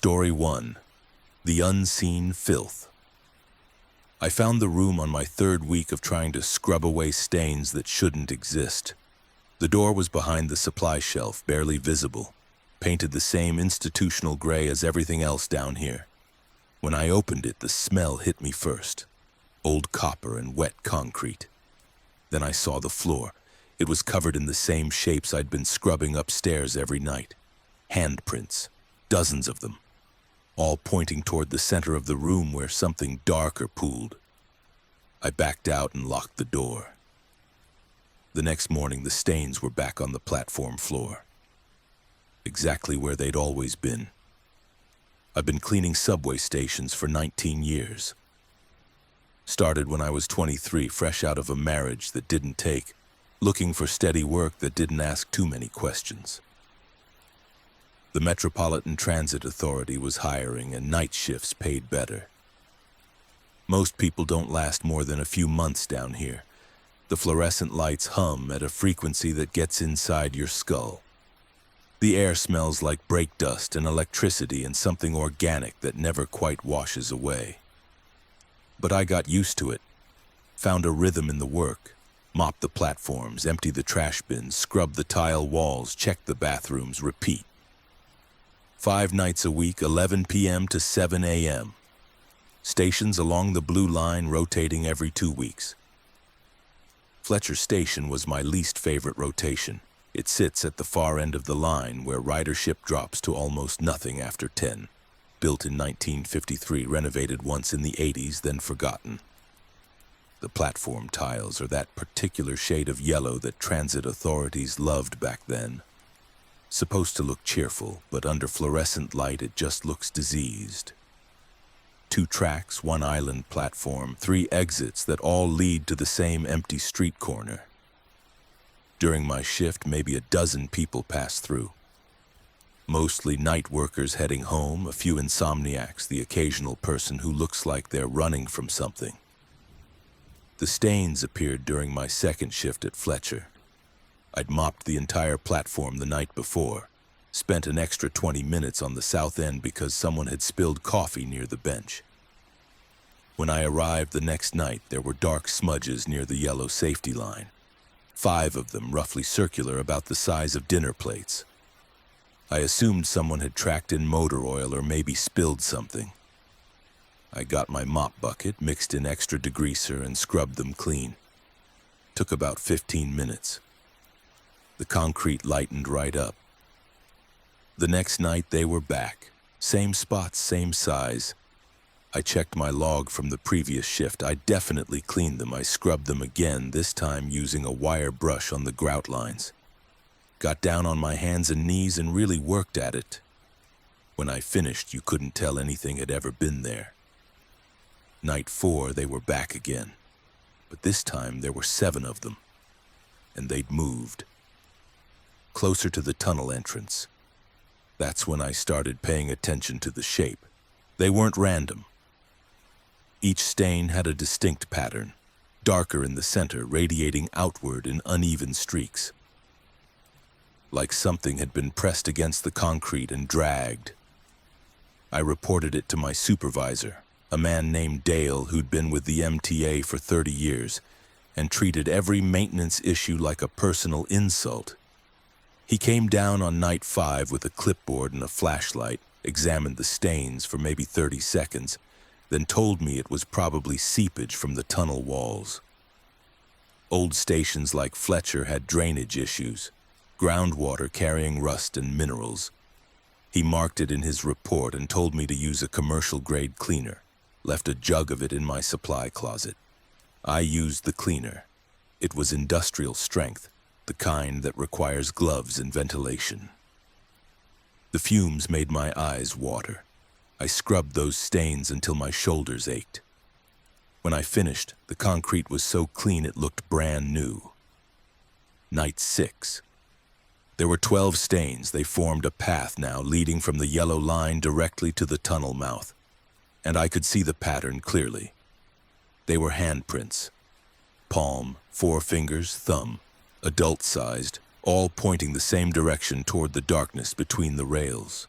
Story 1. The Unseen Filth. I found the room on my third week of trying to scrub away stains that shouldn't exist. The door was behind the supply shelf, barely visible, painted the same institutional gray as everything else down here. When I opened it, the smell hit me first. Old copper and wet concrete. Then I saw the floor. It was covered in the same shapes I'd been scrubbing upstairs every night. Handprints, dozens of them, all pointing toward the center of the room where something darker pooled. I backed out and locked the door. The next morning, the stains were back on the platform floor, exactly where they'd always been. I've been cleaning subway stations for 19 years. Started when I was 23, fresh out of a marriage that didn't take, looking for steady work that didn't ask too many questions. The Metropolitan Transit Authority was hiring, and night shifts paid better. Most people don't last more than a few months down here. The fluorescent lights hum at a frequency that gets inside your skull. The air smells like brake dust and electricity and something organic that never quite washes away. But I got used to it, found a rhythm in the work, mopped the platforms, emptied the trash bins, scrubbed the tile walls, checked the bathrooms, repeat. 5 nights a week, 11 p.m. to 7 a.m. Stations along the blue line rotating every 2 weeks. Fletcher Station was my least favorite rotation. It sits at the far end of the line where ridership drops to almost nothing after 10. Built in 1953, renovated once in the 80s, then forgotten. The platform tiles are that particular shade of yellow that transit authorities loved back then. Supposed to look cheerful, but under fluorescent light it just looks diseased. 2 tracks, 1 island platform, 3 exits that all lead to the same empty street corner. During my shift, maybe a dozen people pass through. Mostly night workers heading home, a few insomniacs, the occasional person who looks like they're running from something. The stains appeared during my second shift at Fletcher. I'd mopped the entire platform the night before, spent an extra 20 minutes on the south end because someone had spilled coffee near the bench. When I arrived the next night, there were dark smudges near the yellow safety line. 5 of them, roughly circular, about the size of dinner plates. I assumed someone had tracked in motor oil or maybe spilled something. I got my mop bucket, mixed in extra degreaser, and scrubbed them clean. Took about 15 minutes. The concrete lightened right up. The next night they were back. Same spots, same size. I checked my log from the previous shift. I definitely cleaned them. I scrubbed them again, this time using a wire brush on the grout lines. Got down on my hands and knees and really worked at it. When I finished, you couldn't tell anything had ever been there. Night 4, they were back again. But this time there were 7 of them. And they'd moved. Closer to the tunnel entrance. That's when I started paying attention to the shape. They weren't random. Each stain had a distinct pattern, darker in the center, radiating outward in uneven streaks. Like something had been pressed against the concrete and dragged. I reported it to my supervisor, a man named Dale who'd been with the MTA for 30 years and treated every maintenance issue like a personal insult. He came down on night 5 with a clipboard and a flashlight, examined the stains for maybe 30 seconds, then told me it was probably seepage from the tunnel walls. Old stations like Fletcher had drainage issues, groundwater carrying rust and minerals. He marked it in his report and told me to use a commercial-grade cleaner, left a jug of it in my supply closet. I used the cleaner. It was industrial strength, the kind that requires gloves and ventilation. The fumes made my eyes water. I scrubbed those stains until my shoulders ached. When I finished, the concrete was so clean it looked brand new. Night 6. There were 12 stains. They formed a path now leading from the yellow line directly to the tunnel mouth, and I could see the pattern clearly. They were handprints. Palm, 4 fingers, thumb. Adult-sized, all pointing the same direction toward the darkness between the rails.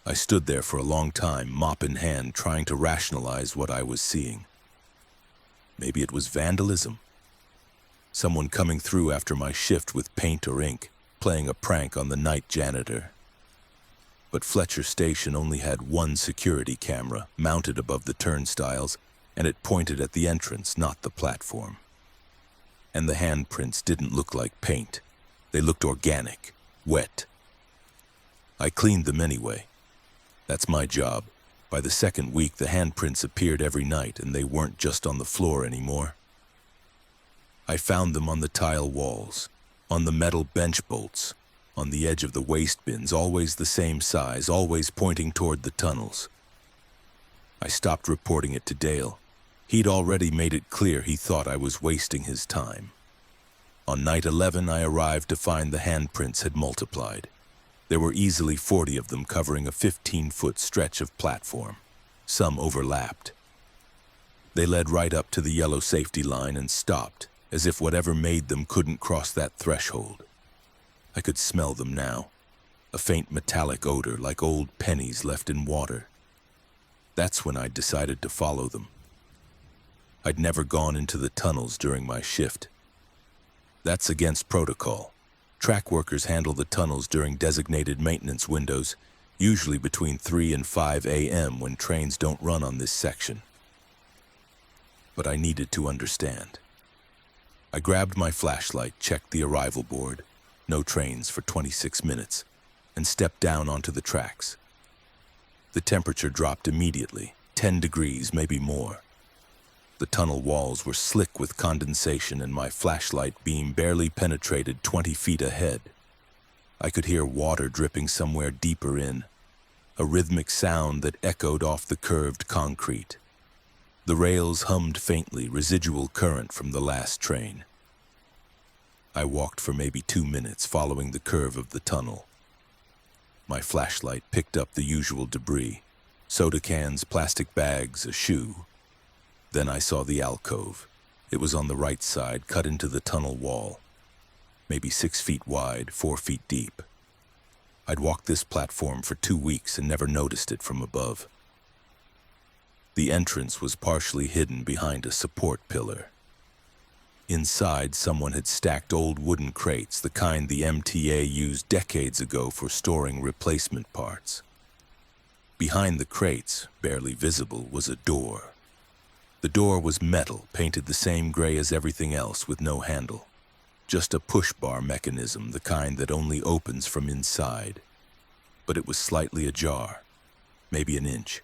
I stood there for a long time, mop in hand, trying to rationalize what I was seeing. Maybe it was vandalism. Someone coming through after my shift with paint or ink, playing a prank on the night janitor. But Fletcher Station only had one security camera mounted above the turnstiles, and it pointed at the entrance, not the platform. And the handprints didn't look like paint. They looked organic, wet. I cleaned them anyway. That's my job. By the second week, the handprints appeared every night, and they weren't just on the floor anymore. I found them on the tile walls, on the metal bench bolts, on the edge of the waste bins, always the same size, always pointing toward the tunnels. I stopped reporting it to Dale. He'd already made it clear he thought I was wasting his time. On night 11, I arrived to find the handprints had multiplied. There were easily 40 of them covering a 15-foot stretch of platform. Some overlapped. They led right up to the yellow safety line and stopped, as if whatever made them couldn't cross that threshold. I could smell them now, a faint metallic odor like old pennies left in water. That's when I decided to follow them. I'd never gone into the tunnels during my shift. That's against protocol. Track workers handle the tunnels during designated maintenance windows, usually between 3 and 5 a.m. when trains don't run on this section. But I needed to understand. I grabbed my flashlight, checked the arrival board, no trains for 26 minutes, and stepped down onto the tracks. The temperature dropped immediately, 10 degrees, maybe more. The tunnel walls were slick with condensation, and my flashlight beam barely penetrated 20 feet ahead. I could hear water dripping somewhere deeper in, a rhythmic sound that echoed off the curved concrete. The rails hummed faintly, residual current from the last train. I walked for maybe 2 minutes, following the curve of the tunnel. My flashlight picked up the usual debris: soda cans, plastic bags, a shoe. Then I saw the alcove. It was on the right side, cut into the tunnel wall. Maybe 6 feet wide, 4 feet deep. I'd walked this platform for 2 weeks and never noticed it from above. The entrance was partially hidden behind a support pillar. Inside, someone had stacked old wooden crates, the kind the MTA used decades ago for storing replacement parts. Behind the crates, barely visible, was a door. The door was metal, painted the same gray as everything else, with no handle. Just a push-bar mechanism, the kind that only opens from inside. But it was slightly ajar, maybe an inch.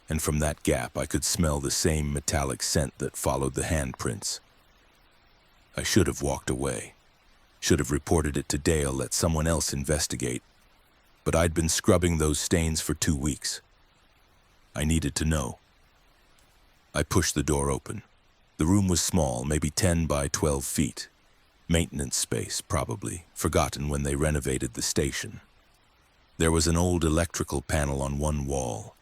And from that gap, I could smell the same metallic scent that followed the handprints. I should have walked away. Should have reported it to Dale, let someone else investigate. But I'd been scrubbing those stains for 2 weeks. I needed to know. I pushed the door open. The room was small, maybe 10 by 12 feet. Maintenance space, probably, forgotten when they renovated the station. There was an old electrical panel on one wall.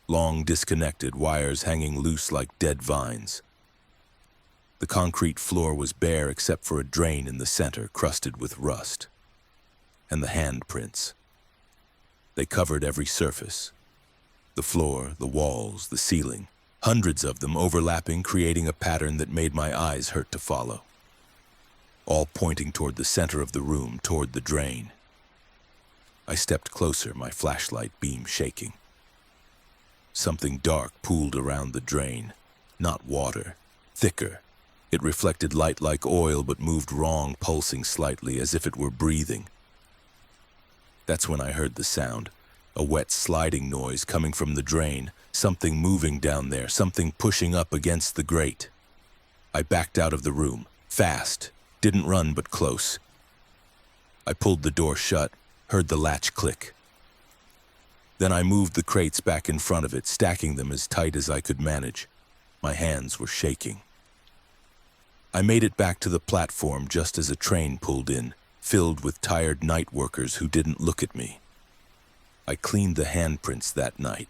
Long, disconnected wires hanging loose like dead vines. The concrete floor was bare except for a drain in the center, crusted with rust. And the handprints. They covered every surface. The floor, the walls, the ceiling. Hundreds of them overlapping, creating a pattern that made my eyes hurt to follow. All pointing toward the center of the room, toward the drain. I stepped closer, my flashlight beam shaking. Something dark pooled around the drain. Not water, thicker. It reflected light like oil, but moved wrong, pulsing slightly, as if it were breathing. That's when I heard the sound, a wet sliding noise coming from the drain, something moving down there, something pushing up against the grate. I backed out of the room, fast, didn't run but close. I pulled the door shut, heard the latch click. Then I moved the crates back in front of it, stacking them as tight as I could manage. My hands were shaking. I made it back to the platform just as a train pulled in, filled with tired night workers who didn't look at me. I cleaned the handprints that night,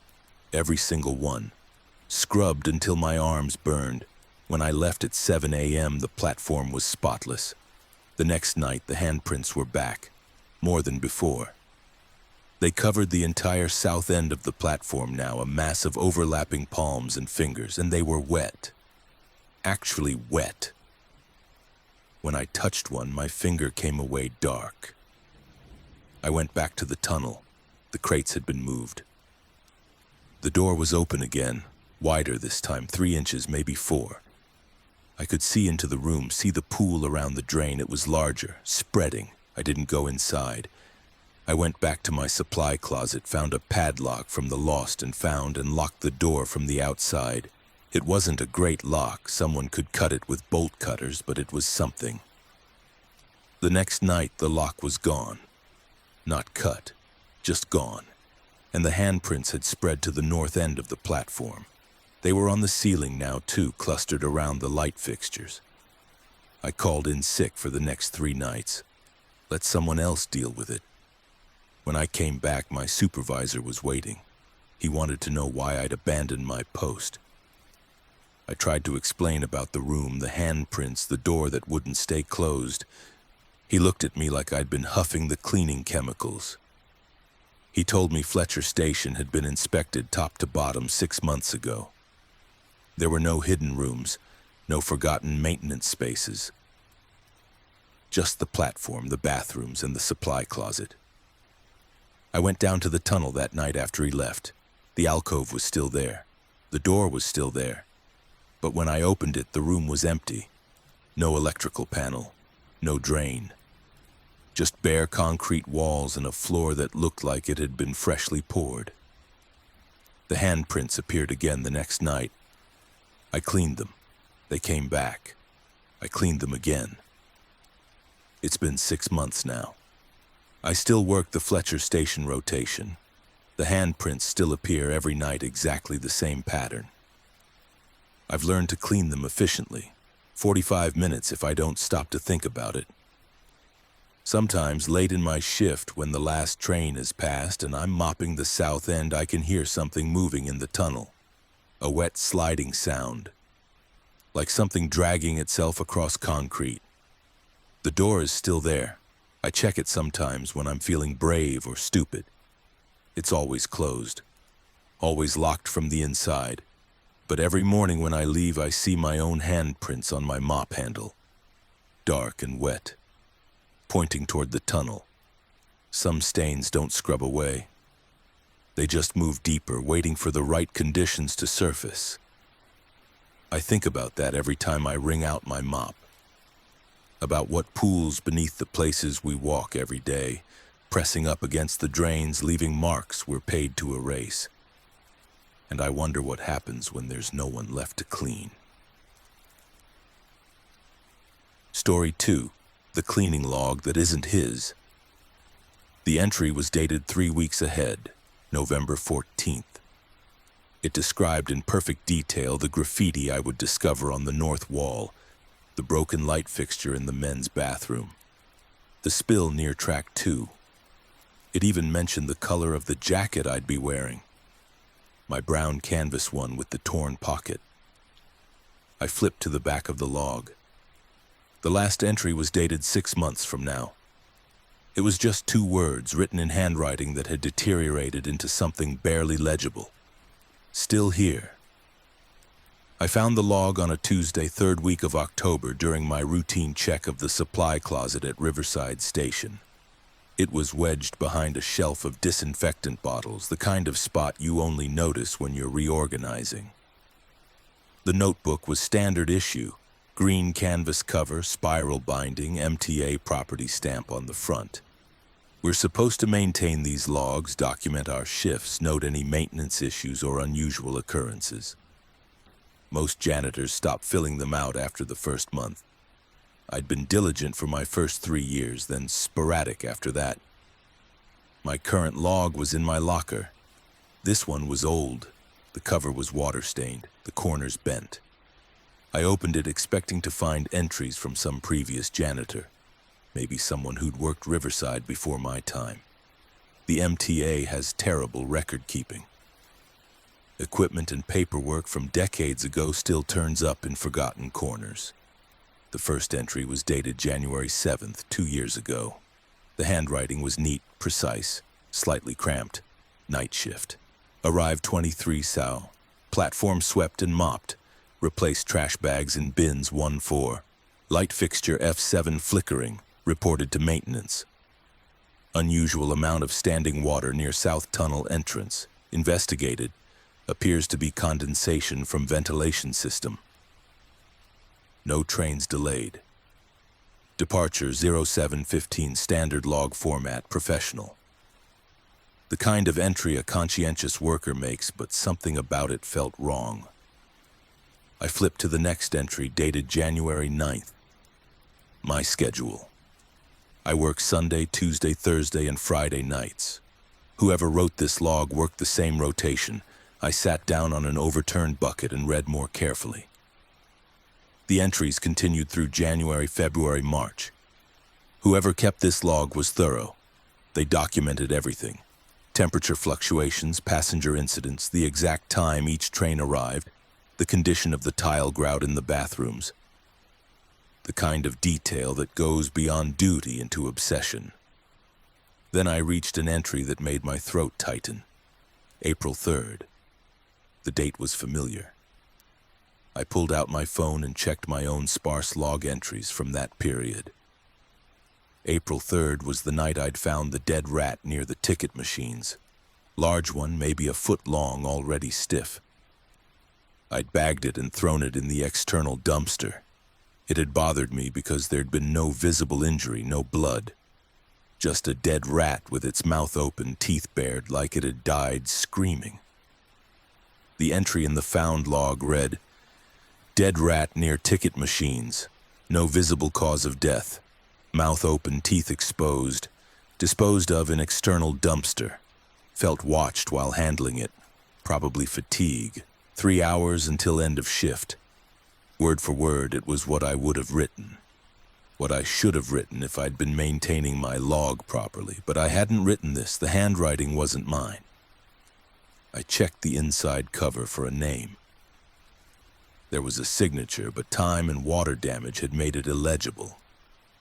every single one, scrubbed until my arms burned. When I left at 7 a.m., the platform was spotless. The next night, the handprints were back, more than before. They covered the entire south end of the platform now, a mass of overlapping palms and fingers, and they were wet. Actually wet. When I touched one, my finger came away dark. I went back to the tunnel. The crates had been moved. The door was open again, wider this time, 3 inches, maybe 4. I could see into the room, see the pool around the drain. It was larger, spreading. I didn't go inside. I went back to my supply closet, found a padlock from the lost and found, and locked the door from the outside. It wasn't a great lock. Someone could cut it with bolt cutters, but it was something. The next night, the lock was gone. Not cut, just gone. And the handprints had spread to the north end of the platform. They were on the ceiling now, too, clustered around the light fixtures. I called in sick for the next 3 nights. Let someone else deal with it. When I came back, my supervisor was waiting. He wanted to know why I'd abandoned my post. I tried to explain about the room, the handprints, the door that wouldn't stay closed. He looked at me like I'd been huffing the cleaning chemicals. He told me Fletcher Station had been inspected top to bottom 6 months ago. There were no hidden rooms, no forgotten maintenance spaces. Just the platform, the bathrooms, and the supply closet. I went down to the tunnel that night after he left. The alcove was still there. The door was still there. But when I opened it, the room was empty. No electrical panel, no drain. Just bare concrete walls and a floor that looked like it had been freshly poured. The handprints appeared again the next night. I cleaned them. They came back. I cleaned them again. It's been 6 months now. I still work the Fletcher Station rotation. The handprints still appear every night, exactly the same pattern. I've learned to clean them efficiently, 45 minutes if I don't stop to think about it. Sometimes late in my shift, when the last train has passed and I'm mopping the south end, I can hear something moving in the tunnel. A wet sliding sound, like something dragging itself across concrete. The door is still there. I check it sometimes when I'm feeling brave or stupid. It's always closed, always locked from the inside. But every morning when I leave, I see my own handprints on my mop handle, dark and wet, pointing toward the tunnel. Some stains don't scrub away. They just move deeper, waiting for the right conditions to surface. I think about that every time I wring out my mop. About what pools beneath the places we walk every day, pressing up against the drains, leaving marks we're paid to erase. And I wonder what happens when there's no one left to clean. Story 2. The cleaning log that isn't his. The entry was dated 3 weeks ahead, November 14th. It described in perfect detail the graffiti I would discover on the north wall, the broken light fixture in the men's bathroom, the spill near track 2. It even mentioned the color of the jacket I'd be wearing, my brown canvas one with the torn pocket. I flipped to the back of the log. The last entry was dated 6 months from now. It was just 2 words written in handwriting that had deteriorated into something barely legible. Still here. I found the log on a Tuesday, 3rd week of October, during my routine check of the supply closet at Riverside Station. It was wedged behind a shelf of disinfectant bottles, the kind of spot you only notice when you're reorganizing. The notebook was standard issue, green canvas cover, spiral binding, MTA property stamp on the front. We're supposed to maintain these logs, document our shifts, note any maintenance issues or unusual occurrences. Most janitors stop filling them out after the first month. I'd been diligent for my first 3 years, then sporadic after that. My current log was in my locker. This one was old. The cover was water-stained, the corners bent. I opened it expecting to find entries from some previous janitor, maybe someone who'd worked Riverside before my time. The MTA has terrible record-keeping. Equipment and paperwork from decades ago still turns up in forgotten corners. The first entry was dated January 7th, 2 years ago. The handwriting was neat, precise, slightly cramped. Night shift. Arrived 23 Sao. Platform swept and mopped. Replaced trash bags in bins 1-4. Light fixture F7 flickering. Reported to maintenance. Unusual amount of standing water near South Tunnel entrance. Investigated. Appears to be condensation from ventilation system. No trains delayed. Departure 0715 standard log format professional. The kind of entry a conscientious worker makes, but something about it felt wrong. I flipped to the next entry dated January 9th. My schedule. I work Sunday, Tuesday, Thursday, and Friday nights. Whoever wrote this log worked the same rotation. I sat down on an overturned bucket and read more carefully. The entries continued through January, February, March. Whoever kept this log was thorough. They documented everything. Temperature fluctuations, passenger incidents, the exact time each train arrived, the condition of the tile grout in the bathrooms. The kind of detail that goes beyond duty into obsession. Then I reached an entry that made my throat tighten. April 3rd. The date was familiar. I pulled out my phone and checked my own sparse log entries from that period. April 3rd was the night I'd found the dead rat near the ticket machines. Large one, maybe a foot long, already stiff. I'd bagged it and thrown it in the external dumpster. It had bothered me because there'd been no visible injury, no blood. Just a dead rat with its mouth open, teeth bared, like it had died screaming. The entry in the found log read, "Dead rat near ticket machines. No visible cause of death. Mouth open, teeth exposed. Disposed of in external dumpster. Felt watched while handling it. Probably fatigue. 3 hours until end of shift." Word for word, it was what I would have written. What I should have written if I'd been maintaining my log properly, but I hadn't written this. The handwriting wasn't mine. I checked the inside cover for a name. There was a signature, but time and water damage had made it illegible.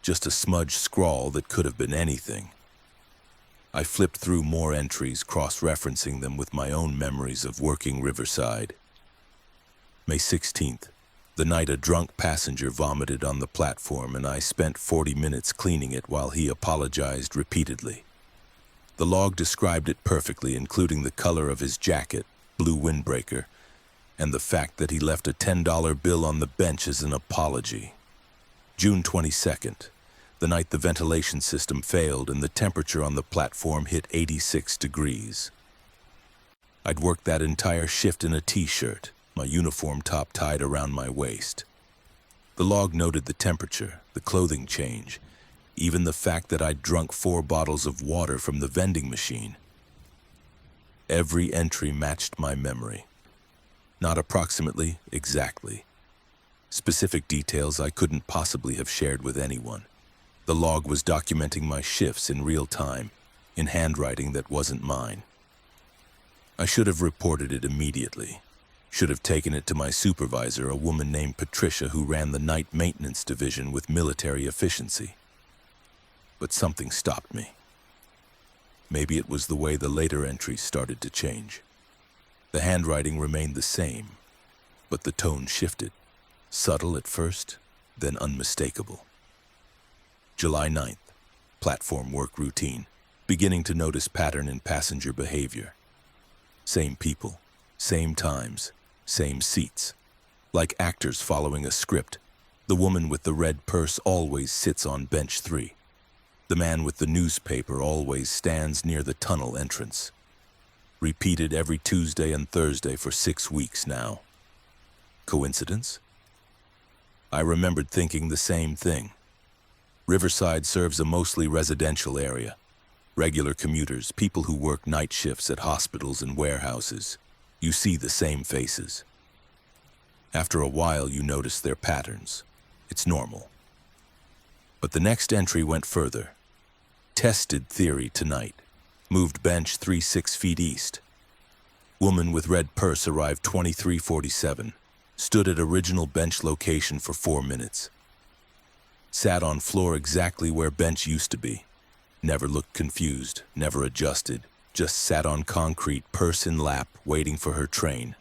Just a smudged scrawl that could have been anything. I flipped through more entries, cross-referencing them with my own memories of working Riverside. May 16th, the night a drunk passenger vomited on the platform, and I spent 40 minutes cleaning it while he apologized repeatedly. The log described it perfectly, including the color of his jacket, blue windbreaker, and the fact that he left a $10 bill on the bench as an apology. June 22nd, the night the ventilation system failed and the temperature on the platform hit 86 degrees. I'd worked that entire shift in a t-shirt, my uniform top tied around my waist. The log noted the temperature, the clothing change, even the fact that I'd drunk 4 bottles of water from the vending machine. Every entry matched my memory. Not approximately, exactly. Specific details I couldn't possibly have shared with anyone. The log was documenting my shifts in real time, in handwriting that wasn't mine. I should have reported it immediately. Should have taken it to my supervisor, a woman named Patricia who ran the night maintenance division with military efficiency. But something stopped me. Maybe it was the way the later entries started to change. The handwriting remained the same, but the tone shifted. Subtle at first, then unmistakable. July 9th, platform work routine. Beginning to notice pattern in passenger behavior. Same people, same times, same seats. Like actors following a script, the woman with the red purse always sits on bench 3. The man with the newspaper always stands near the tunnel entrance. Repeated every Tuesday and Thursday for 6 weeks now. Coincidence? I remembered thinking the same thing. Riverside serves a mostly residential area. Regular commuters, people who work night shifts at hospitals and warehouses. You see the same faces. After a while, you notice their patterns. It's normal. But the next entry went further. Tested theory tonight. Moved bench 3-6 feet east. Woman with red purse arrived 23:47. Stood at original bench location for 4 minutes. Sat on floor exactly where bench used to be. Never looked confused, never adjusted, just sat on concrete, purse in lap, waiting for her train.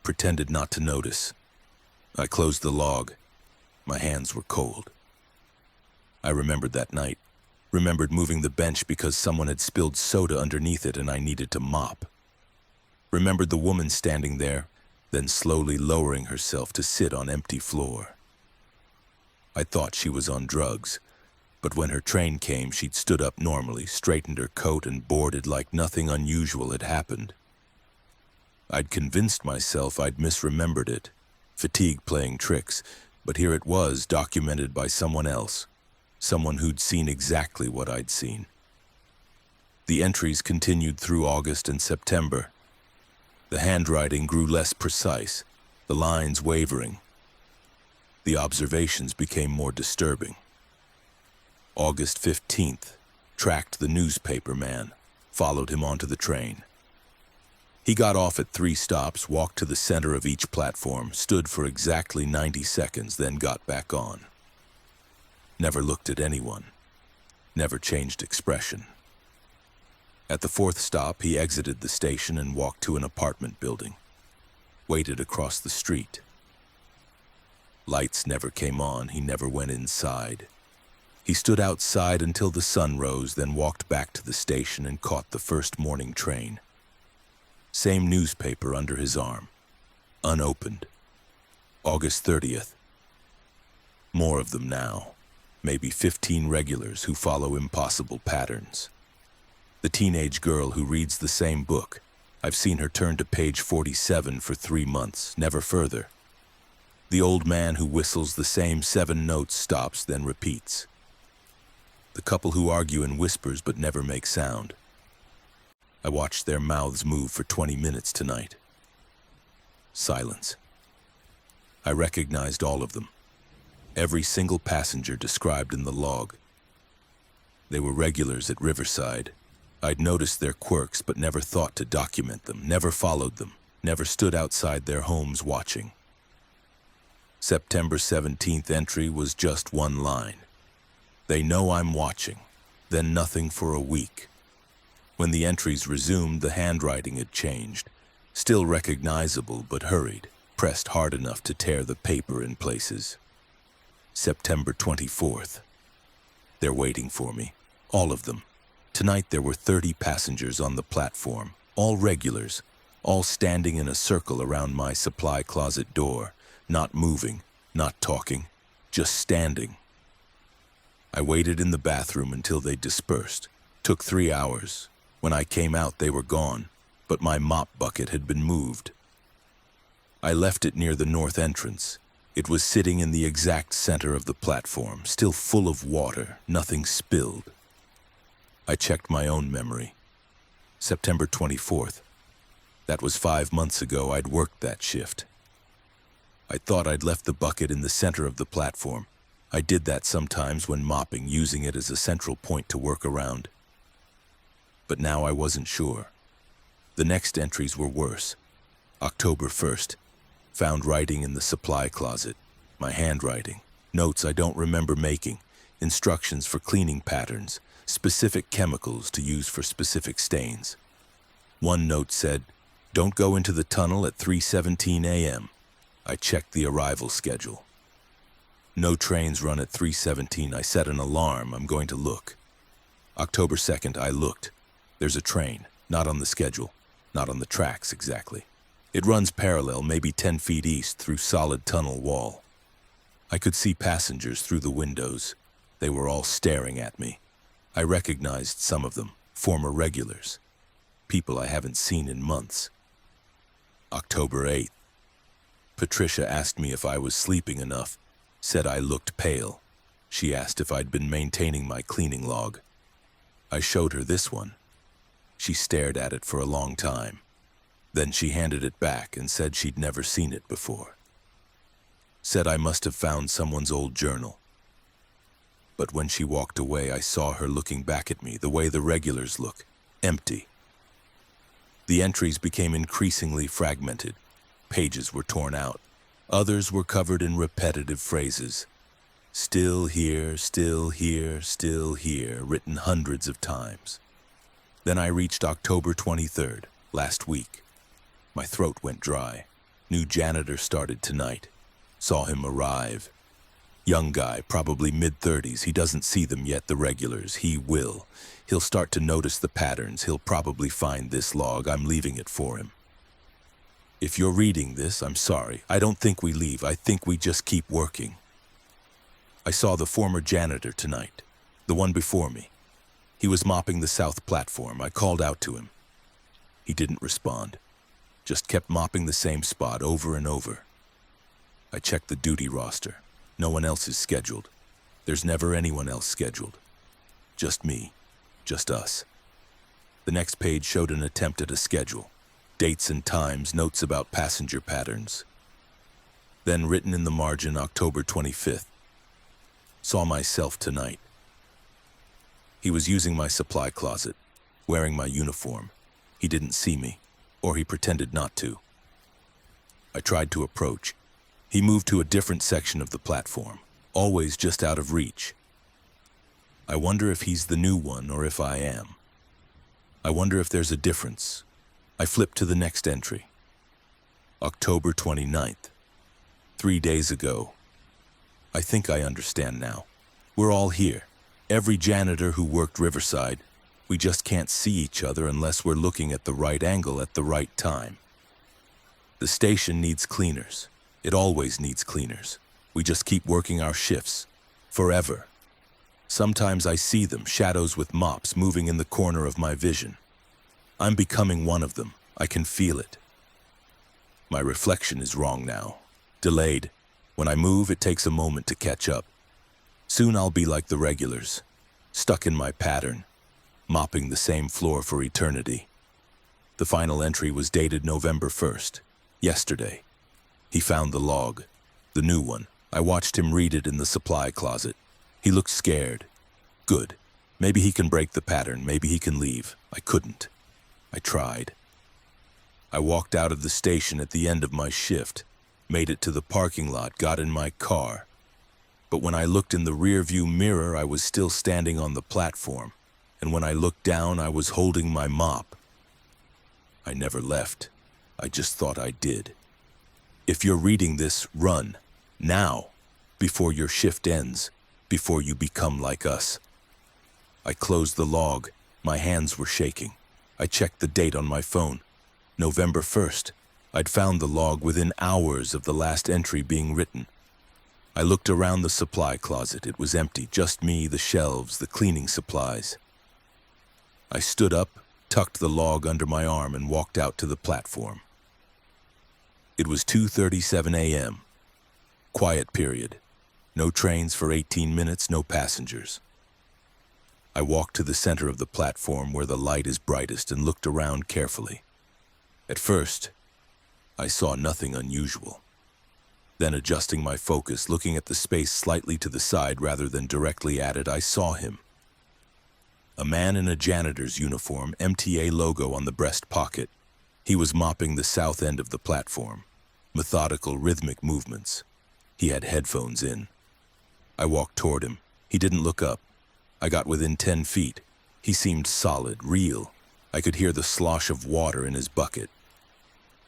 Pretended not to notice. I closed the log. My hands were cold. I remembered that night. Remembered moving the bench because someone had spilled soda underneath it and I needed to mop. Remembered the woman standing there, then slowly lowering herself to sit on empty floor. I thought she was on drugs, but when her train came, she'd stood up normally, straightened her coat, and boarded like nothing unusual had happened. I'd convinced myself I'd misremembered it, fatigue playing tricks, but here it was, documented by someone else, someone who'd seen exactly what I'd seen. The entries continued through August and September. The handwriting grew less precise, the lines wavering. The observations became more disturbing. August 15th, tracked the newspaper man, followed him onto the train. He got off at 3 stops, walked to the center of each platform, stood for exactly 90 seconds, then got back on. Never looked at anyone, never changed expression. At the 4th stop, he exited the station and walked to an apartment building, waited across the street. Lights never came on, he never went inside. He stood outside until the sun rose, then walked back to the station and caught the first morning train. Same newspaper under his arm, unopened. August 30th. More of them now, maybe 15 regulars who follow impossible patterns. The teenage girl who reads the same book, I've seen her turn to page 47 for 3 months, never further. The old man who whistles the same 7 notes, stops, then repeats. The couple who argue in whispers but never make sound. I watched their mouths move for 20 minutes tonight. Silence. I recognized all of them. Every single passenger described in the log. They were regulars at Riverside. I'd noticed their quirks but never thought to document them, never followed them, never stood outside their homes watching. September 17th entry was just 1 line. They know I'm watching, then nothing for a week. When the entries resumed, the handwriting had changed, still recognizable but hurried, pressed hard enough to tear the paper in places. September 24th. They're waiting for me, all of them. Tonight there were 30 passengers on the platform, all regulars, all standing in a circle around my supply closet door, not moving, not talking, just standing. I waited in the bathroom until they dispersed. Took 3 hours. When I came out, they were gone, but my mop bucket had been moved. I left it near the north entrance. It was sitting in the exact center of the platform, still full of water, nothing spilled. I checked my own memory. September 24th. That was 5 months ago. I'd worked that shift. I thought I'd left the bucket in the center of the platform. I did that sometimes when mopping, using it as a central point to work around. But now I wasn't sure. The next entries were worse. October 1st. Found writing in the supply closet. My handwriting. Notes I don't remember making. Instructions for cleaning patterns. Specific chemicals to use for specific stains. One note said, "Don't go into the tunnel at 3:17 a.m. I checked the arrival schedule. No trains run at 3:17. I set an alarm. I'm going to look. October 2nd, I looked. There's a train, not on the schedule, not on the tracks exactly. It runs parallel, maybe 10 feet east through solid tunnel wall. I could see passengers through the windows. They were all staring at me. I recognized some of them, former regulars, people I haven't seen in months. October 8th. Patricia asked me if I was sleeping enough, said I looked pale. She asked if I'd been maintaining my cleaning log. I showed her this one. She stared at it for a long time. Then she handed it back and said she'd never seen it before. Said I must have found someone's old journal. But when she walked away, I saw her looking back at me the way the regulars look, empty. The entries became increasingly fragmented. Pages were torn out. Others were covered in repetitive phrases. Still here, still here, still here, written hundreds of times. Then I reached October 23rd, last week. My throat went dry. New janitor started tonight. Saw him arrive. Young guy, probably mid-30s. He doesn't see them yet, the regulars. He will. He'll start to notice the patterns. He'll probably find this log. I'm leaving it for him. If you're reading this, I'm sorry. I don't think we leave. I think we just keep working. I saw the former janitor tonight, the one before me. He was mopping the south platform. I called out to him. He didn't respond, just kept mopping the same spot over and over. I checked the duty roster. No one else is scheduled. There's never anyone else scheduled. Just me, just us. The next page showed an attempt at a schedule. Dates and times, notes about passenger patterns. Then written in the margin, October 25th. Saw myself tonight. He was using my supply closet, wearing my uniform. He didn't see me, or he pretended not to. I tried to approach. He moved to a different section of the platform, always just out of reach. I wonder if he's the new one or if I am. I wonder if there's a difference. I flipped to the next entry. October 29th. 3 days ago. I think I understand now. We're all here. Every janitor who worked Riverside. We just can't see each other unless we're looking at the right angle at the right time. The station needs cleaners. It always needs cleaners. We just keep working our shifts. Forever. Sometimes I see them, shadows with mops moving in the corner of my vision. I'm becoming one of them. I can feel it. My reflection is wrong now. Delayed. When I move, it takes a moment to catch up. Soon I'll be like the regulars, stuck in my pattern, mopping the same floor for eternity. The final entry was dated November 1st, yesterday. He found the log, the new one. I watched him read it in the supply closet. He looked scared. Good. Maybe he can break the pattern. Maybe he can leave. I couldn't. I tried. I walked out of the station at the end of my shift, made it to the parking lot, got in my car. But when I looked in the rearview mirror, I was still standing on the platform. And when I looked down, I was holding my mop. I never left. I just thought I did. If you're reading this, run. Now. Before your shift ends. Before you become like us. I closed the log. My hands were shaking. I checked the date on my phone. November 1st. I'd found the log within hours of the last entry being written. I looked around the supply closet. It was empty, just me, the shelves, the cleaning supplies. I stood up, tucked the log under my arm, and walked out to the platform. It was 2:37 a.m. Quiet period. No trains for 18 minutes, no passengers. I walked to the center of the platform where the light is brightest and looked around carefully. At first, I saw nothing unusual. Then, adjusting my focus, looking at the space slightly to the side rather than directly at it, I saw him. A man in a janitor's uniform, MTA logo on the breast pocket. He was mopping the south end of the platform. Methodical, rhythmic movements. He had headphones in. I walked toward him. He didn't look up. I got within 10 feet. He seemed solid, real. I could hear the slosh of water in his bucket.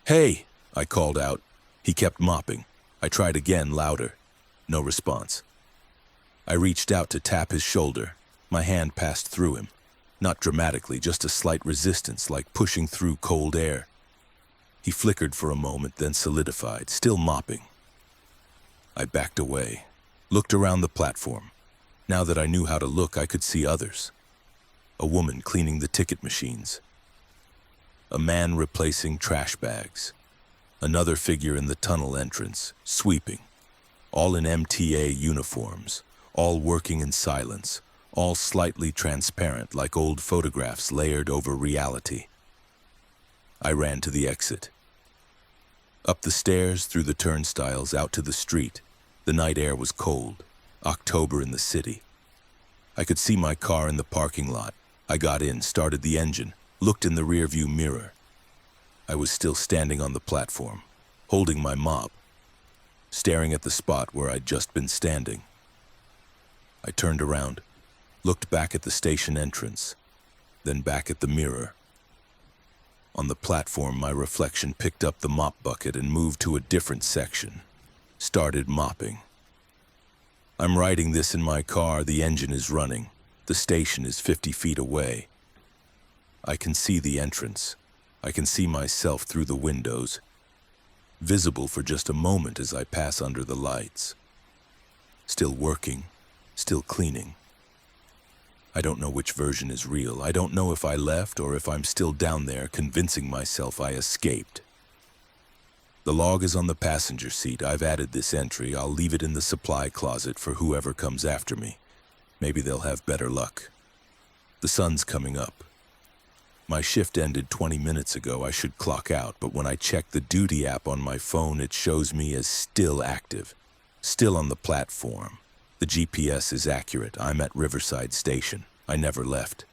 "Hey!" I called out. He kept mopping. I tried again, louder. No response. I reached out to tap his shoulder. My hand passed through him. Not dramatically, just a slight resistance, like pushing through cold air. He flickered for a moment, then solidified, still mopping. I backed away, looked around the platform. Now that I knew how to look, I could see others. A woman cleaning the ticket machines. A man replacing trash bags. Another figure in the tunnel entrance, sweeping. All in MTA uniforms, all working in silence, all slightly transparent like old photographs layered over reality. I ran to the exit. Up the stairs, through the turnstiles, out to the street. The night air was cold. October in the city. I could see my car in the parking lot. I got in, started the engine, looked in the rearview mirror. I was still standing on the platform, holding my mop, staring at the spot where I'd just been standing. I turned around, looked back at the station entrance, then back at the mirror. On the platform, my reflection picked up the mop bucket and moved to a different section. Started mopping. I'm writing this in my car, the engine is running. The station is 50 feet away. I can see the entrance. I can see myself through the windows, visible for just a moment as I pass under the lights. Still working, still cleaning. I don't know which version is real. I don't know if I left or if I'm still down there convincing myself I escaped. The log is on the passenger seat. I've added this entry. I'll leave it in the supply closet for whoever comes after me. Maybe they'll have better luck. The sun's coming up. My shift ended 20 minutes ago. I should clock out, but when I check the duty app on my phone, it shows me as still active, still on the platform. The GPS is accurate. I'm at Riverside Station. I never left.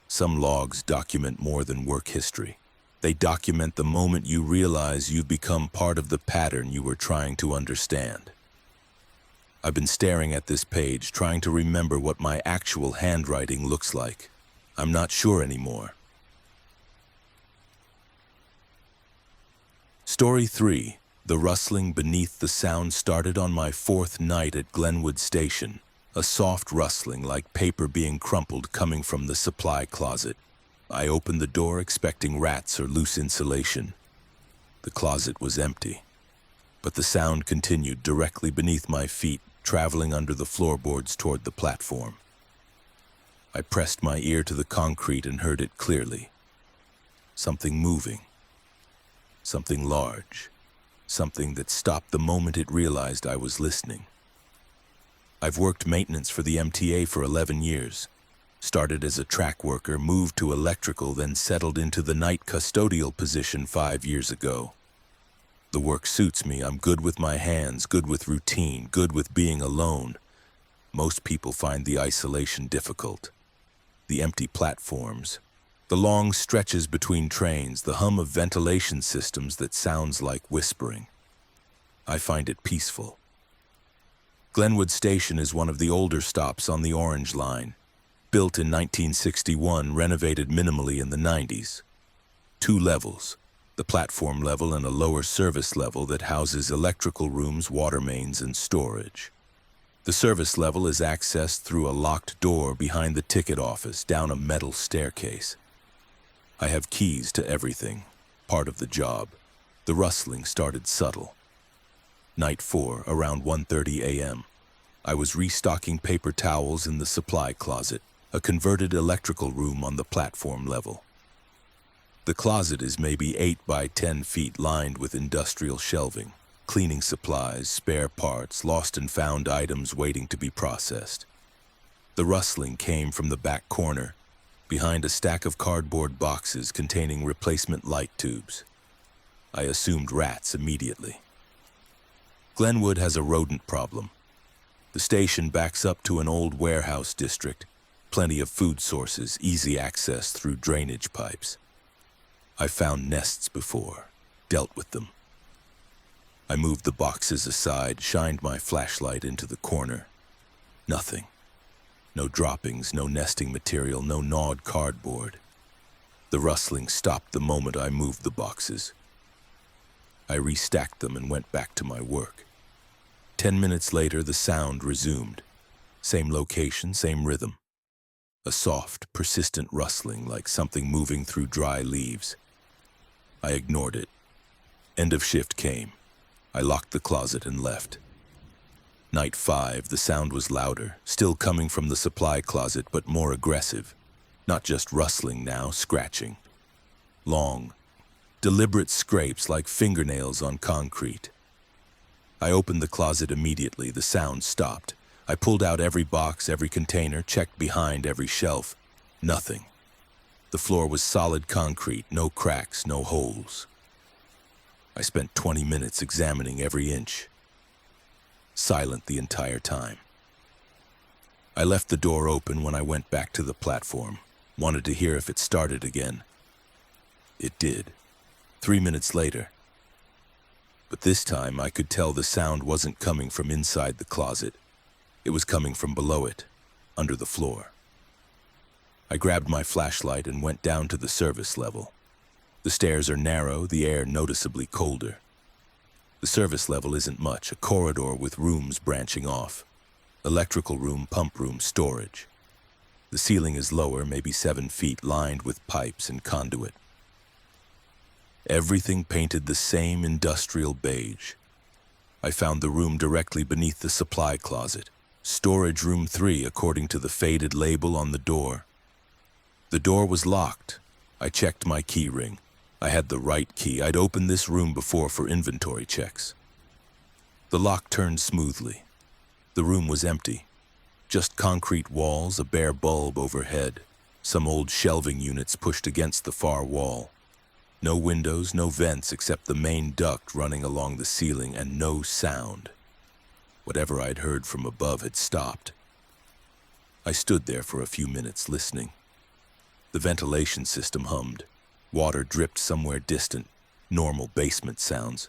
Some logs document more than work history. They document the moment you realize you've become part of the pattern you were trying to understand. I've been staring at this page, trying to remember what my actual handwriting looks like. I'm not sure anymore. Story 3. The rustling beneath the sound started on my 4th night at Glenwood Station. A soft rustling like paper being crumpled coming from the supply closet. I opened the door expecting rats or loose insulation. The closet was empty, but the sound continued directly beneath my feet, traveling under the floorboards toward the platform. I pressed my ear to the concrete and heard it clearly. Something moving. Something large. Something that stopped the moment it realized I was listening. I've worked maintenance for the MTA for 11 years. Started as a track worker, moved to electrical, then settled into the night custodial position 5 years ago. The work suits me. I'm good with my hands, good with routine, good with being alone. Most people find the isolation difficult. The empty platforms, the long stretches between trains, the hum of ventilation systems that sounds like whispering. I find it peaceful. Glenwood Station is one of the older stops on the Orange Line. Built in 1961, renovated minimally in the 90s. 2 levels, the platform level and a lower service level that houses electrical rooms, water mains, and storage. The service level is accessed through a locked door behind the ticket office down a metal staircase. I have keys to everything, part of the job. The rustling started subtle. Night 4, around 1:30 a.m. I was restocking paper towels in the supply closet, a converted electrical room on the platform level. The closet is maybe 8 by 10 feet lined with industrial shelving, cleaning supplies, spare parts, lost and found items waiting to be processed. The rustling came from the back corner, behind a stack of cardboard boxes containing replacement light tubes. I assumed rats immediately. Glenwood has a rodent problem. The station backs up to an old warehouse district, plenty of food sources, easy access through drainage pipes. I've found nests before, dealt with them. I moved the boxes aside, shined my flashlight into the corner. Nothing. No droppings, no nesting material, no gnawed cardboard. The rustling stopped the moment I moved the boxes. I restacked them and went back to my work. 10 minutes later, the sound resumed. Same location, same rhythm. A soft, persistent rustling like something moving through dry leaves. I ignored it. End of shift came. I locked the closet and left. Night 5, the sound was louder, still coming from the supply closet, but more aggressive. Not just rustling now, scratching. Long, deliberate scrapes like fingernails on concrete. I opened the closet immediately. The sound stopped. I pulled out every box, every container, checked behind every shelf. Nothing. The floor was solid concrete, no cracks, no holes. I spent 20 minutes examining every inch. Silent the entire time. I left the door open when I went back to the platform. Wanted to hear if it started again. It did. 3 minutes later. But this time I could tell the sound wasn't coming from inside the closet. It was coming from below it, under the floor. I grabbed my flashlight and went down to the service level. The stairs are narrow, the air noticeably colder. The service level isn't much, a corridor with rooms branching off. Electrical room, pump room, storage. The ceiling is lower, maybe 7 feet, lined with pipes and conduit. Everything painted the same industrial beige. I found the room directly beneath the supply closet. Storage room 3, according to the faded label on the door. The door was locked. I checked my key ring. I had the right key. I'd opened this room before for inventory checks. The lock turned smoothly. The room was empty. Just concrete walls, a bare bulb overhead, some old shelving units pushed against the far wall. No windows, no vents except the main duct running along the ceiling, and no sound. Whatever I'd heard from above had stopped. I stood there for a few minutes listening. The ventilation system hummed. Water dripped somewhere distant, normal basement sounds.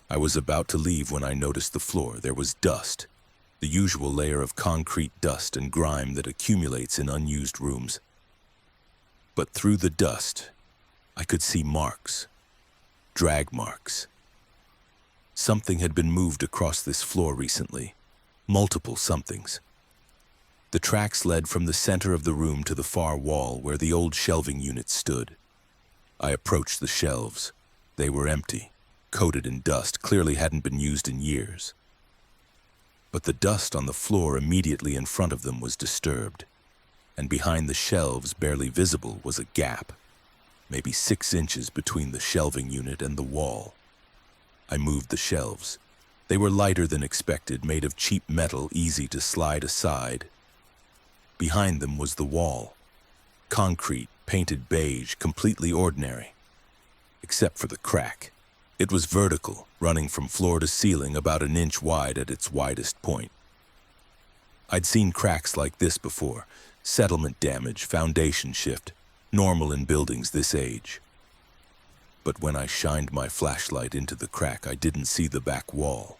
I was about to leave when I noticed the floor. There was dust, the usual layer of concrete dust and grime that accumulates in unused rooms. But through the dust, I could see marks, drag marks. Something had been moved across this floor recently, multiple somethings. The tracks led from the center of the room to the far wall where the old shelving unit stood. I approached the shelves. They were empty, coated in dust, clearly hadn't been used in years. But the dust on the floor immediately in front of them was disturbed, and behind the shelves, barely visible, was a gap, maybe 6 inches between the shelving unit and the wall. I moved the shelves. They were lighter than expected, made of cheap metal, easy to slide aside. Behind them was the wall. Concrete, painted beige, completely ordinary. Except for the crack. It was vertical, running from floor to ceiling about 1 inch wide at its widest point. I'd seen cracks like this before. Settlement damage, foundation shift, normal in buildings this age. But when I shined my flashlight into the crack, I didn't see the back wall.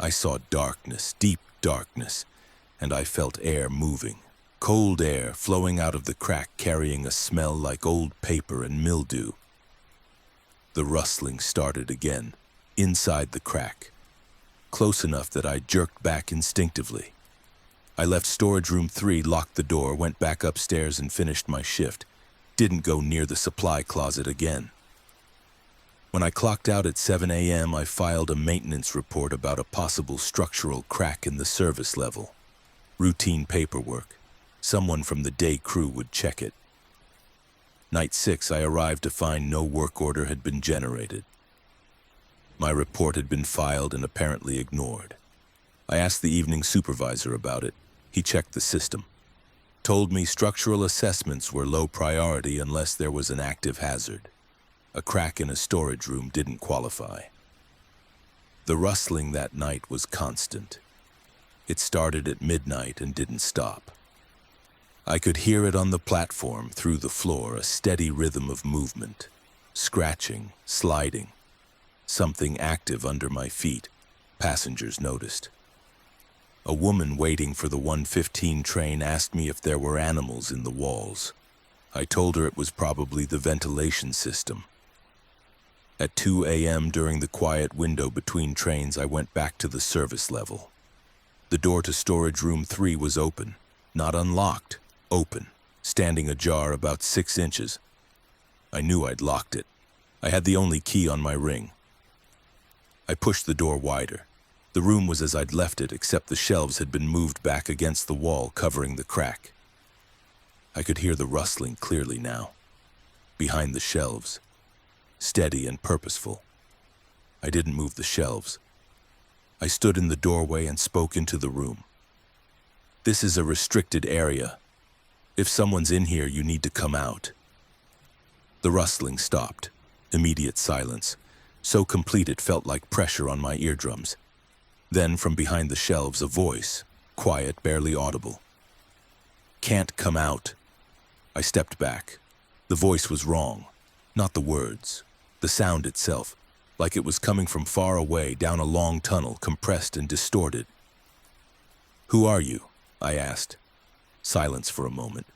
I saw darkness, deep darkness, and I felt air moving. Cold air flowing out of the crack, carrying a smell like old paper and mildew. The rustling started again, inside the crack, close enough that I jerked back instinctively. I left storage room 3, locked the door, went back upstairs and finished my shift. Didn't go near the supply closet again. When I clocked out at 7 a.m., I filed a maintenance report about a possible structural crack in the service level. Routine paperwork. Someone from the day crew would check it. Night 6, I arrived to find no work order had been generated. My report had been filed and apparently ignored. I asked the evening supervisor about it. He checked the system. Told me structural assessments were low priority unless there was an active hazard. A crack in a storage room didn't qualify. The rustling that night was constant. It started at midnight and didn't stop. I could hear it on the platform, through the floor, a steady rhythm of movement. Scratching, sliding. Something active under my feet. Passengers noticed. A woman waiting for the 1:15 train asked me if there were animals in the walls. I told her it was probably the ventilation system. At 2 a.m. during the quiet window between trains, I went back to the service level. The door to storage room 3 was open, not unlocked. Open, standing ajar about 6 inches. I knew I'd locked it. I had the only key on my ring. I pushed the door wider. The room was as I'd left it, except the shelves had been moved back against the wall, covering the crack. I could hear the rustling clearly now. Behind the shelves. Steady and purposeful. I didn't move the shelves. I stood in the doorway and spoke into the room. This is a restricted area. If someone's in here, you need to come out. The rustling stopped. Immediate silence. So complete it felt like pressure on my eardrums. Then from behind the shelves, a voice, quiet, barely audible. Can't come out. I stepped back. The voice was wrong. Not the words. The sound itself, like it was coming from far away down a long tunnel, compressed and distorted. "Who are you?" I asked. Silence for a moment.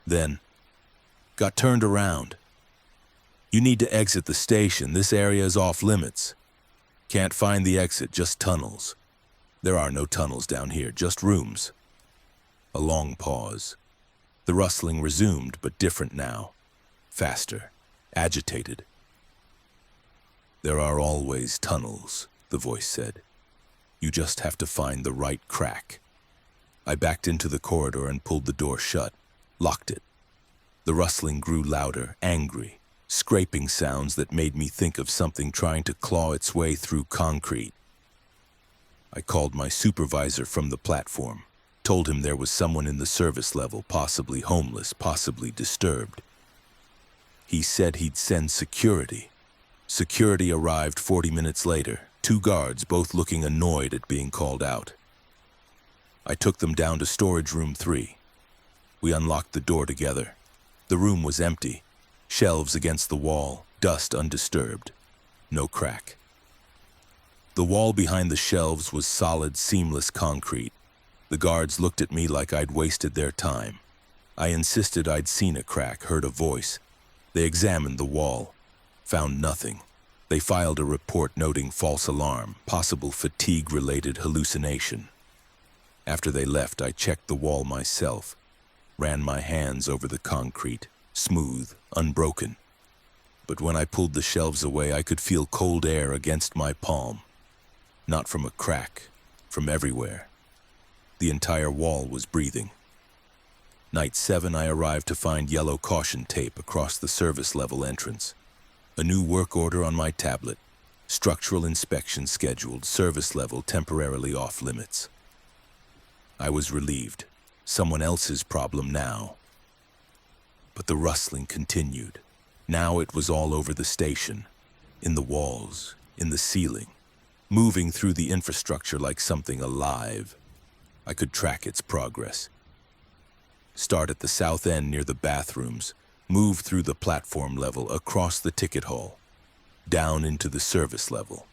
Then, "Got turned around. You need to exit the station. This area is off limits. Can't find the exit, just tunnels. There are no tunnels down here, just rooms." A long pause. The rustling resumed, but different now. Faster. Agitated. "There are always tunnels," the voice said. "You just have to find the right crack." I backed into the corridor and pulled the door shut, locked it. The rustling grew louder, angry, scraping sounds that made me think of something trying to claw its way through concrete. I called my supervisor from the platform, told him there was someone in the service level, possibly homeless, possibly disturbed. He said he'd send security. Security arrived 40 minutes later, 2 guards, both looking annoyed at being called out. I took them down to storage room 3. We unlocked the door together. The room was empty, shelves against the wall, dust undisturbed, no crack. The wall behind the shelves was solid, seamless concrete. The guards looked at me like I'd wasted their time. I insisted I'd seen a crack, heard a voice. They examined the wall, found nothing. They filed a report noting false alarm, possible fatigue-related hallucination. After they left, I checked the wall myself, ran my hands over the concrete, smooth, unbroken. But when I pulled the shelves away, I could feel cold air against my palm. Not from a crack, from everywhere. The entire wall was breathing. Night 7, I arrived to find yellow caution tape across the service level entrance. A new work order on my tablet. Structural inspection scheduled, service level temporarily off limits. I was relieved. Someone else's problem now. But the rustling continued. Now it was all over the station, in the walls, in the ceiling, moving through the infrastructure like something alive. I could track its progress. Start at the south end near the bathrooms, move through the platform level, across the ticket hall, down into the service level.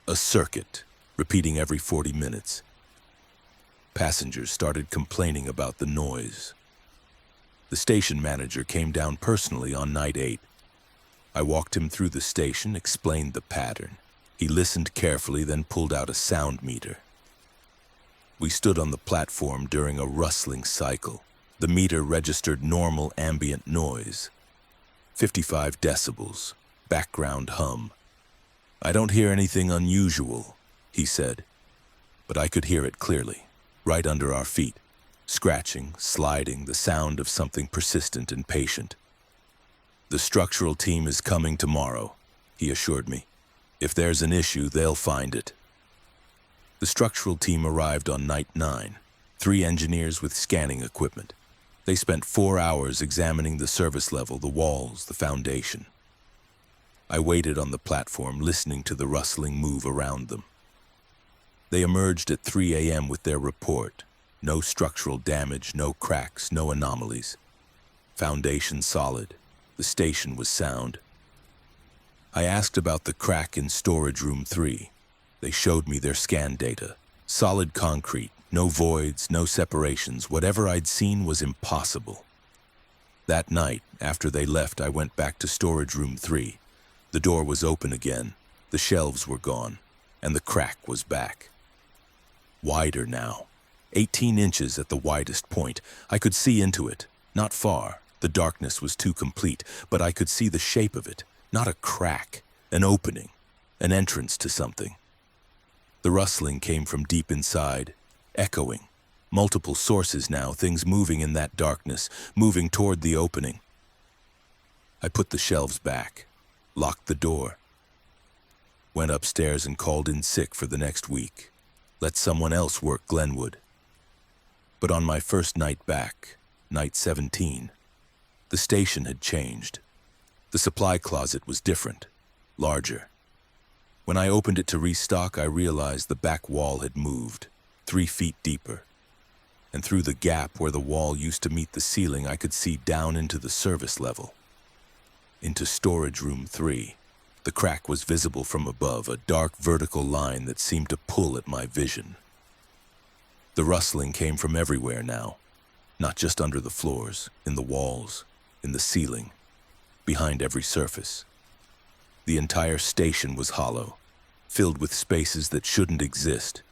A circuit, repeating every 40 minutes. Passengers started complaining about the noise. The station manager came down personally on night 8. I walked him through the station, explained the pattern. He listened carefully, then pulled out a sound meter. We stood on the platform during a rustling cycle. The meter registered normal ambient noise. 55 decibels, background hum. "I don't hear anything unusual," he said, but I could hear it clearly. Right under our feet, scratching, sliding, the sound of something persistent and patient. "The structural team is coming tomorrow," he assured me. "If there's an issue, they'll find it." The structural team arrived on night 9, 3 engineers with scanning equipment. They spent 4 hours examining the service level, the walls, the foundation. I waited on the platform, listening to the rustling move around them. They emerged at 3 a.m. with their report. No structural damage, no cracks, no anomalies. Foundation solid. The station was sound. I asked about the crack in storage room 3. They showed me their scan data. Solid concrete, no voids, no separations. Whatever I'd seen was impossible. That night, after they left, I went back to storage room 3. The door was open again. The shelves were gone, and the crack was back. Wider now. 18 inches at the widest point. I could see into it. Not far. The darkness was too complete, but I could see the shape of it. Not a crack. An opening. An entrance to something. The rustling came from deep inside. Echoing. Multiple sources now, things moving in that darkness, moving toward the opening. I put the shelves back. Locked the door. Went upstairs and called in sick for the next week. Let someone else work Glenwood. But on my first night back, night 17, the station had changed. The supply closet was different, larger. When I opened it to restock, I realized the back wall had moved, 3 feet deeper. And through the gap where the wall used to meet the ceiling, I could see down into the service level. Into storage room 3. The crack was visible from above, a dark vertical line that seemed to pull at my vision. The rustling came from everywhere now, not just under the floors, in the walls, in the ceiling, behind every surface. The entire station was hollow, filled with spaces that shouldn't exist.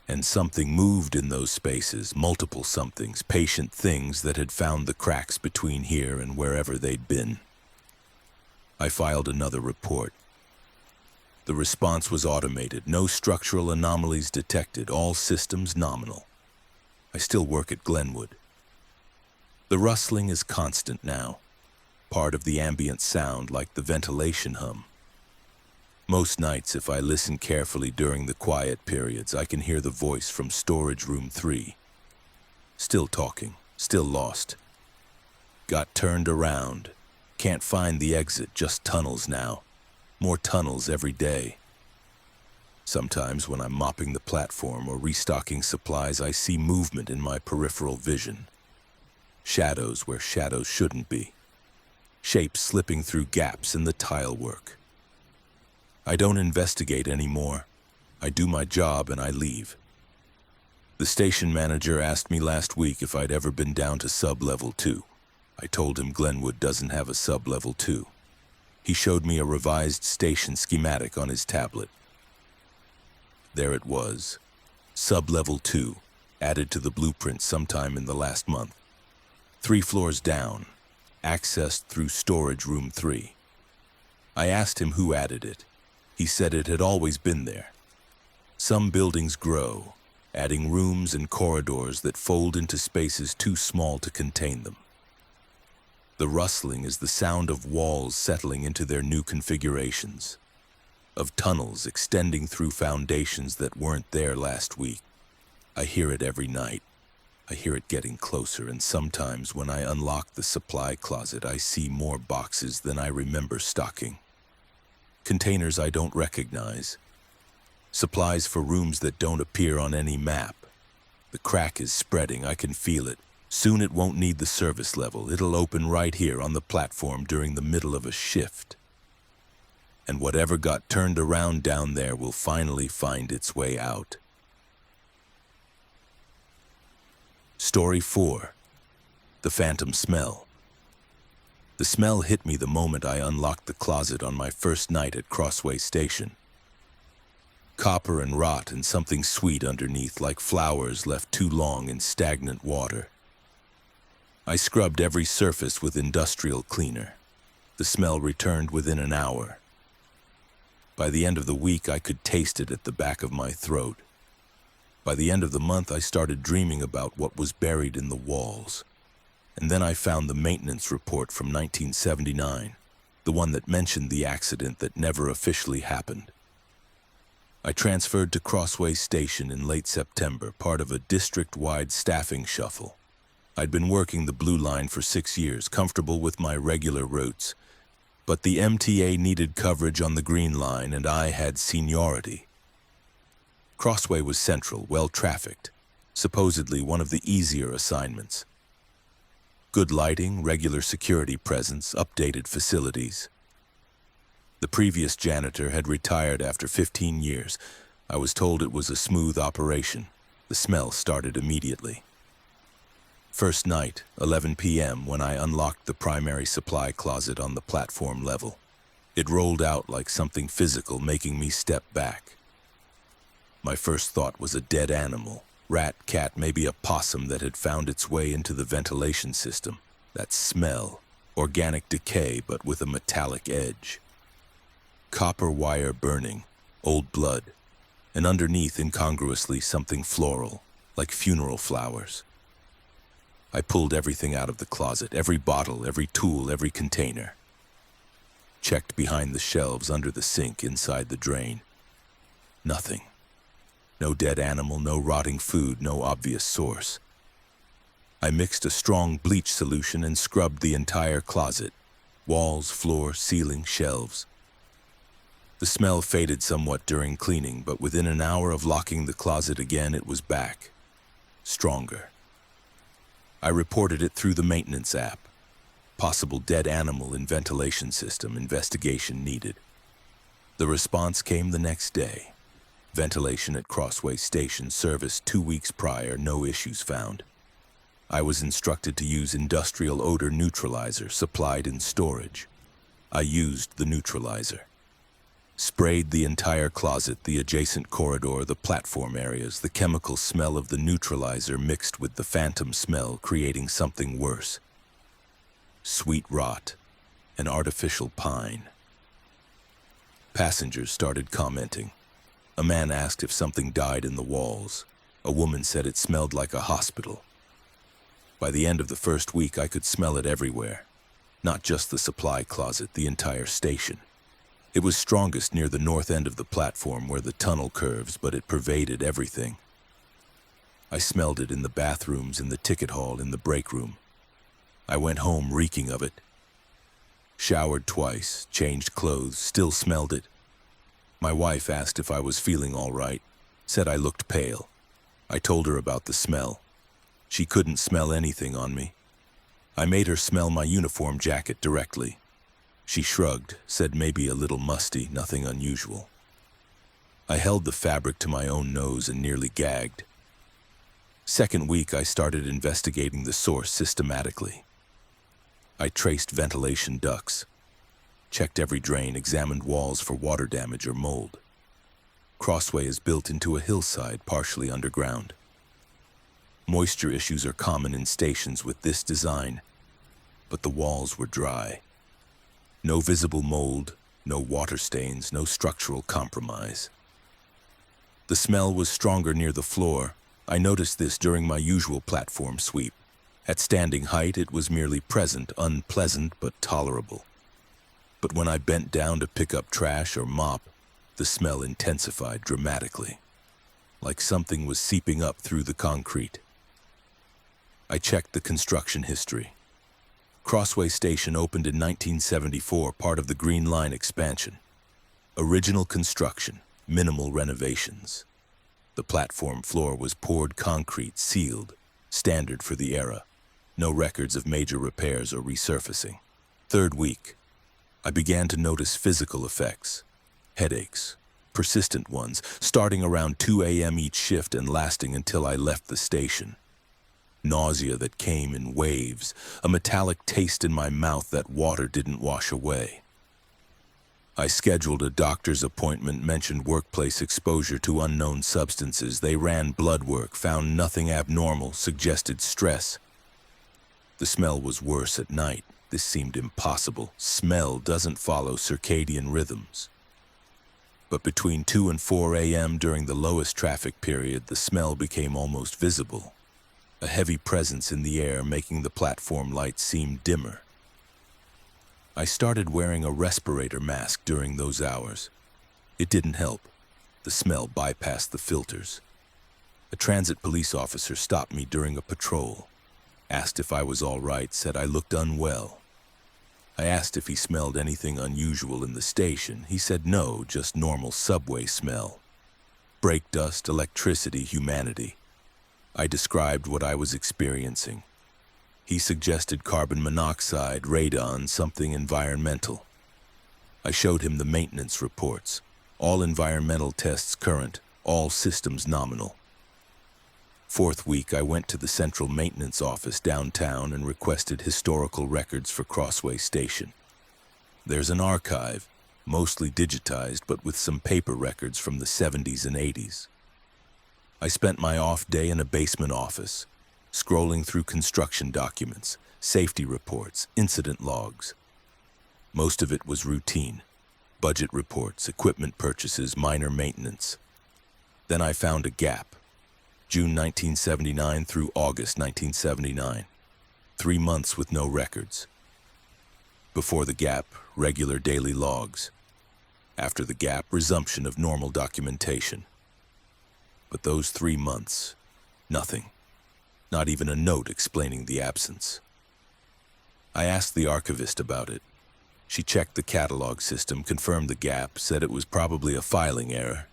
And something moved in those spaces, multiple somethings, patient things that had found the cracks between here and wherever they'd been. I filed another report. The response was automated, no structural anomalies detected, all systems nominal. I still work at Glenwood. The rustling is constant now, part of the ambient sound like the ventilation hum. Most nights, if I listen carefully during the quiet periods, I can hear the voice from storage room 3. Still talking, still lost. Got turned around. Can't find the exit, just tunnels now. More tunnels every day. Sometimes when I'm mopping the platform or restocking supplies, I see movement in my peripheral vision. Shadows where shadows shouldn't be. Shapes slipping through gaps in the tile work. I don't investigate anymore. I do my job and I leave. The station manager asked me last week if I'd ever been down to sub-level 2. I told him Glenwood doesn't have a sub-level 2. He showed me a revised station schematic on his tablet. There it was, sub-level 2, added to the blueprint sometime in the last month. 3 floors down, accessed through storage room 3. I asked him who added it. He said it had always been there. Some buildings grow, adding rooms and corridors that fold into spaces too small to contain them. The rustling is the sound of walls settling into their new configurations, of tunnels extending through foundations that weren't there last week. I hear it every night. I hear it getting closer, and sometimes when I unlock the supply closet, I see more boxes than I remember stocking. Containers I don't recognize. Supplies for rooms that don't appear on any map. The crack is spreading, I can feel it. Soon it won't need the service level. It'll open right here on the platform during the middle of a shift. And whatever got turned around down there will finally find its way out. Story 4. The Phantom Smell. The smell hit me the moment I unlocked the closet on my first night at Crossway Station. Copper and rot and something sweet underneath, like flowers left too long in stagnant water. I scrubbed every surface with industrial cleaner. The smell returned within an hour. By the end of the week, I could taste it at the back of my throat. By the end of the month, I started dreaming about what was buried in the walls. And then I found the maintenance report from 1979, the one that mentioned the accident that never officially happened. I transferred to Crossway Station in late September, part of a district-wide staffing shuffle. I'd been working the Blue Line for 6 years, comfortable with my regular routes. But the MTA needed coverage on the Green Line, and I had seniority. Crossway was central, well-trafficked, supposedly one of the easier assignments. Good lighting, regular security presence, updated facilities. The previous janitor had retired after 15 years. I was told it was a smooth operation. The smell started immediately. First night, 11 p.m., when I unlocked the primary supply closet on the platform level. It rolled out like something physical, making me step back. My first thought was a dead animal. Rat, cat, maybe a possum that had found its way into the ventilation system. That smell, organic decay but with a metallic edge. Copper wire burning, old blood, and underneath incongruously something floral, like funeral flowers. I pulled everything out of the closet, every bottle, every tool, every container. Checked behind the shelves, under the sink, inside the drain. Nothing. No dead animal, no rotting food, no obvious source. I mixed a strong bleach solution and scrubbed the entire closet. Walls, floor, ceiling, shelves. The smell faded somewhat during cleaning, but within an hour of locking the closet again, it was back. Stronger. I reported it through the maintenance app. Possible dead animal in ventilation system, investigation needed. The response came the next day. Ventilation at Crossway Station service 2 weeks prior, no issues found. I was instructed to use industrial odor neutralizer supplied in storage. I used the neutralizer. Sprayed the entire closet, the adjacent corridor, the platform areas. The chemical smell of the neutralizer mixed with the phantom smell, creating something worse. Sweet rot, an artificial pine. Passengers started commenting. A man asked if something died in the walls. A woman said it smelled like a hospital. By the end of the first week, I could smell it everywhere. Not just the supply closet, the entire station. It was strongest near the north end of the platform where the tunnel curves, but it pervaded everything. I smelled it in the bathrooms, in the ticket hall, in the break room. I went home reeking of it. Showered twice, changed clothes, still smelled it. My wife asked if I was feeling all right, said I looked pale. I told her about the smell. She couldn't smell anything on me. I made her smell my uniform jacket directly. She shrugged, said maybe a little musty, nothing unusual. I held the fabric to my own nose and nearly gagged. Second week, I started investigating the source systematically. I traced ventilation ducts, checked every drain, examined walls for water damage or mold. Crossway is built into a hillside, partially underground. Moisture issues are common in stations with this design, but the walls were dry. No visible mold, no water stains, no structural compromise. The smell was stronger near the floor. I noticed this during my usual platform sweep. At standing height, it was merely present, unpleasant but tolerable. But when I bent down to pick up trash or mop, the smell intensified dramatically, like something was seeping up through the concrete. I checked the construction history. Crossway Station opened in 1974, part of the Green Line expansion. Original construction, minimal renovations. The platform floor was poured concrete, sealed, standard for the era. No records of major repairs or resurfacing. Third week, I began to notice physical effects. Headaches, persistent ones, starting around 2 a.m. each shift and lasting until I left the station. Nausea that came in waves, a metallic taste in my mouth that water didn't wash away. I scheduled a doctor's appointment, mentioned workplace exposure to unknown substances. They ran blood work, found nothing abnormal, suggested stress. The smell was worse at night. This seemed impossible. Smell doesn't follow circadian rhythms. But between 2 and 4 a.m. during the lowest traffic period, the smell became almost visible. A heavy presence in the air, making the platform lights seem dimmer. I started wearing a respirator mask during those hours. It didn't help. The smell bypassed the filters. A transit police officer stopped me during a patrol. Asked if I was all right, said I looked unwell. I asked if he smelled anything unusual in the station. He said no, just normal subway smell. Brake dust, electricity, humanity. I described what I was experiencing. He suggested carbon monoxide, radon, something environmental. I showed him the maintenance reports. All environmental tests current, all systems nominal. Fourth week, I went to the central maintenance office downtown and requested historical records for Crossway Station. There's an archive, mostly digitized, but with some paper records from the 70s and 80s. I spent my off day in a basement office, scrolling through construction documents, safety reports, incident logs. Most of it was routine. Budget reports, equipment purchases, minor maintenance. Then I found a gap. June 1979 through August 1979. 3 months with no records. Before the gap, regular daily logs. After the gap, resumption of normal documentation. But those 3 months, nothing. Not even a note explaining the absence. I asked the archivist about it. She checked the catalog system, confirmed the gap, said it was probably a filing error.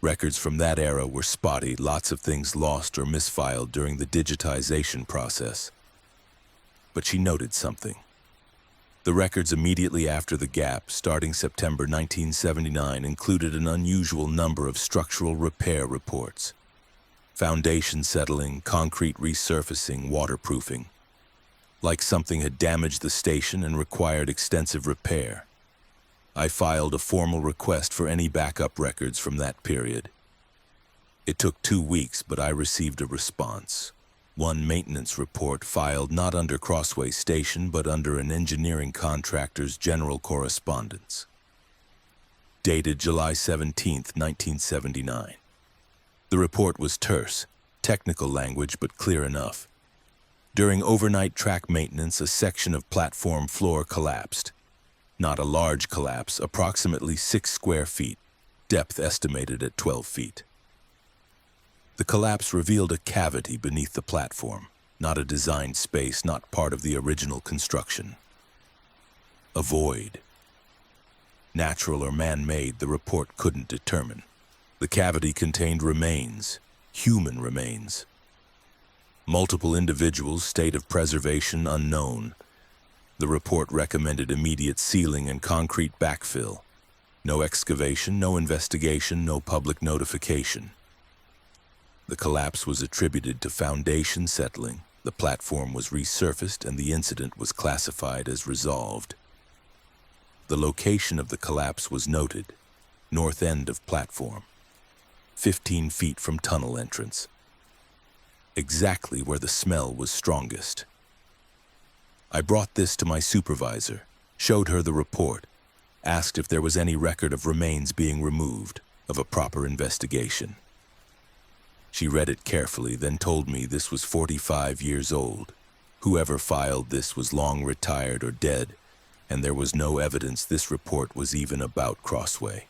Records from that era were spotty, lots of things lost or misfiled during the digitization process. But she noted something. The records immediately after the gap, starting September 1979, included an unusual number of structural repair reports. Foundation settling, concrete resurfacing, waterproofing. Like something had damaged the station and required extensive repair. I filed a formal request for any backup records from that period. It took 2 weeks, but I received a response. One maintenance report filed not under Crossway Station, but under an engineering contractor's general correspondence. Dated July 17, 1979. The report was terse, technical language, but clear enough. During overnight track maintenance, a section of platform floor collapsed. Not a large collapse, approximately 6 square feet, depth estimated at 12 feet. The collapse revealed a cavity beneath the platform, not a designed space, not part of the original construction. A void. Natural or man-made, the report couldn't determine. The cavity contained remains, human remains. Multiple individuals, state of preservation unknown. The report recommended immediate sealing and concrete backfill. No excavation, no investigation, no public notification. The collapse was attributed to foundation settling, the platform was resurfaced, and the incident was classified as resolved. The location of the collapse was noted, north end of platform, 15 feet from tunnel entrance. Exactly where the smell was strongest. I brought this to my supervisor, showed her the report, asked if there was any record of remains being removed, of a proper investigation. She read it carefully, then told me this was 45 years old. Whoever filed this was long retired or dead, and there was no evidence this report was even about Crossway.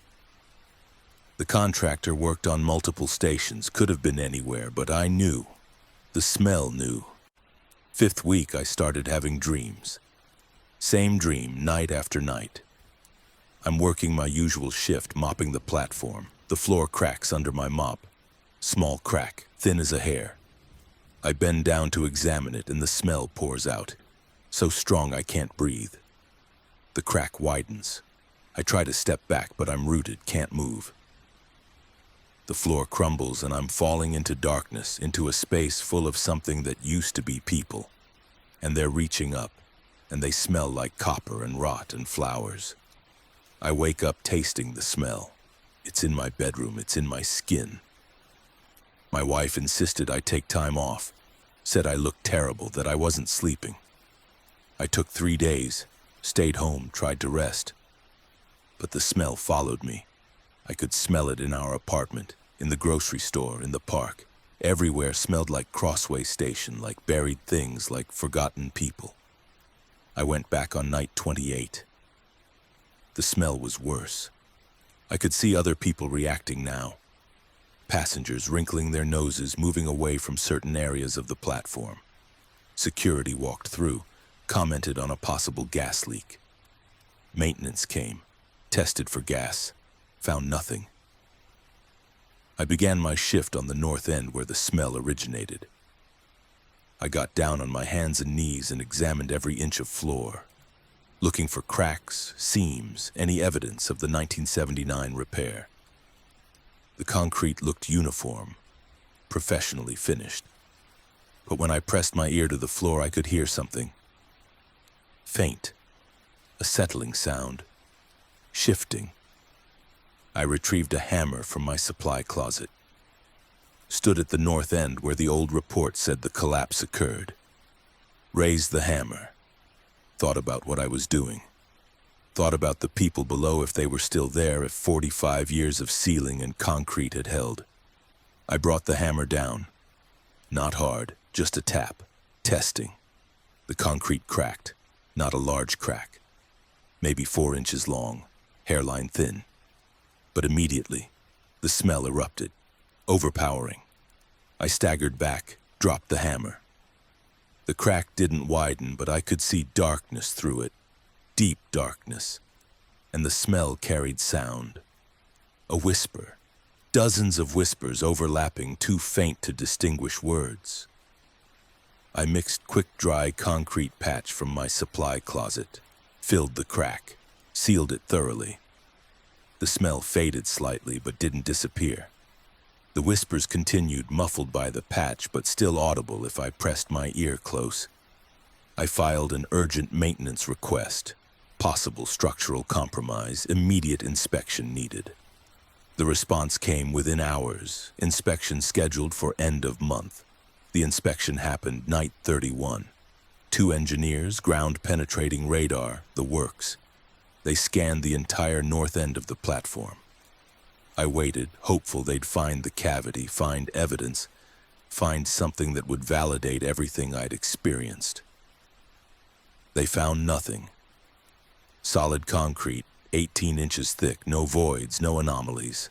The contractor worked on multiple stations, could have been anywhere, but I knew. The smell knew. 5th week, I started having dreams. Same dream, night after night. I'm working my usual shift, mopping the platform. The floor cracks under my mop. Small crack, thin as a hair. I bend down to examine it, and the smell pours out. So strong I can't breathe. The crack widens. I try to step back, but I'm rooted, can't move. The floor crumbles, and I'm falling into darkness, into a space full of something that used to be people. And they're reaching up, and they smell like copper and rot and flowers. I wake up tasting the smell. It's in my bedroom, it's in my skin. My wife insisted I take time off, said I looked terrible, that I wasn't sleeping. I took 3 days, stayed home, tried to rest. But the smell followed me. I could smell it in our apartment, in the grocery store, in the park. Everywhere smelled like Crossway Station, like buried things, like forgotten people. I went back on night 28. The smell was worse. I could see other people reacting now. Passengers wrinkling their noses, moving away from certain areas of the platform. Security walked through, commented on a possible gas leak. Maintenance came, tested for gas, found nothing. I began my shift on the north end where the smell originated. I got down on my hands and knees and examined every inch of floor, looking for cracks, seams, any evidence of the 1979 repair. The concrete looked uniform, professionally finished. But when I pressed my ear to the floor, I could hear something. Faint, a settling sound, shifting. I retrieved a hammer from my supply closet. Stood at the north end where the old report said the collapse occurred. Raised the hammer. Thought about what I was doing. Thought about the people below, if they were still there, if 45 years of ceiling and concrete had held. I brought the hammer down. Not hard, just a tap. Testing. The concrete cracked. Not a large crack. Maybe 4 inches long, hairline thin. But immediately, the smell erupted, overpowering. I staggered back, dropped the hammer. The crack didn't widen, but I could see darkness through it. Deep darkness, and the smell carried sound. A whisper, dozens of whispers overlapping, too faint to distinguish words. I mixed quick-dry concrete patch from my supply closet, filled the crack, sealed it thoroughly. The smell faded slightly but didn't disappear. The whispers continued, muffled by the patch but still audible if I pressed my ear close. I filed an urgent maintenance request. Possible structural compromise, immediate inspection needed. The response came within hours, inspection scheduled for end of month. The inspection happened night 31. 2 engineers, ground-penetrating radar, the works. They scanned the entire north end of the platform. I waited, hopeful they'd find the cavity, find evidence, find something that would validate everything I'd experienced. They found nothing. Solid concrete, 18 inches thick, no voids, no anomalies.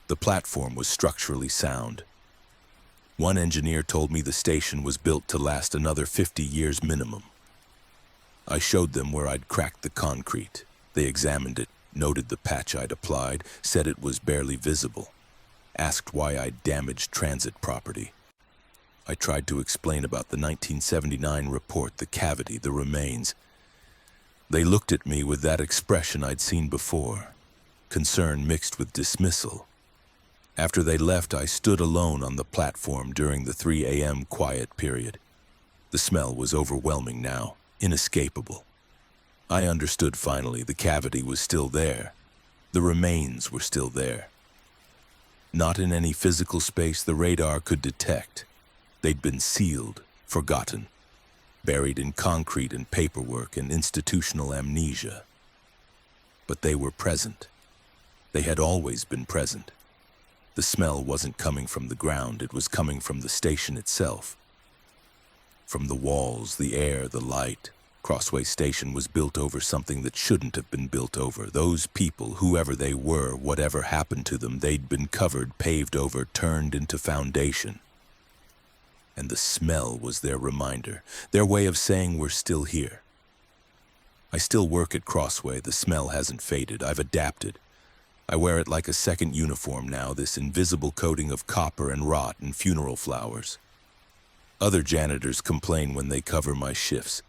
The platform was structurally sound. One engineer told me the station was built to last another 50 years minimum. I showed them where I'd cracked the concrete. They examined it, noted the patch I'd applied, said it was barely visible, asked why I'd damaged transit property. I tried to explain about the 1979 report, the cavity, the remains. They looked at me with that expression I'd seen before, concern mixed with dismissal. After they left, I stood alone on the platform during the 3 a.m. quiet period. The smell was overwhelming now, inescapable. I understood finally the cavity was still there. The remains were still there. Not in any physical space the radar could detect. They'd been sealed, forgotten, buried in concrete and paperwork and institutional amnesia. But they were present. They had always been present. The smell wasn't coming from the ground, it was coming from the station itself. From the walls, the air, the light. Crossway Station was built over something that shouldn't have been built over. Those people, whoever they were, whatever happened to them, they'd been covered, paved over, turned into foundation. And the smell was their reminder, their way of saying we're still here. I still work at Crossway. The smell hasn't faded. I've adapted. I wear it like a second uniform now, this invisible coating of copper and rot and funeral flowers. Other janitors complain when they cover my shifts.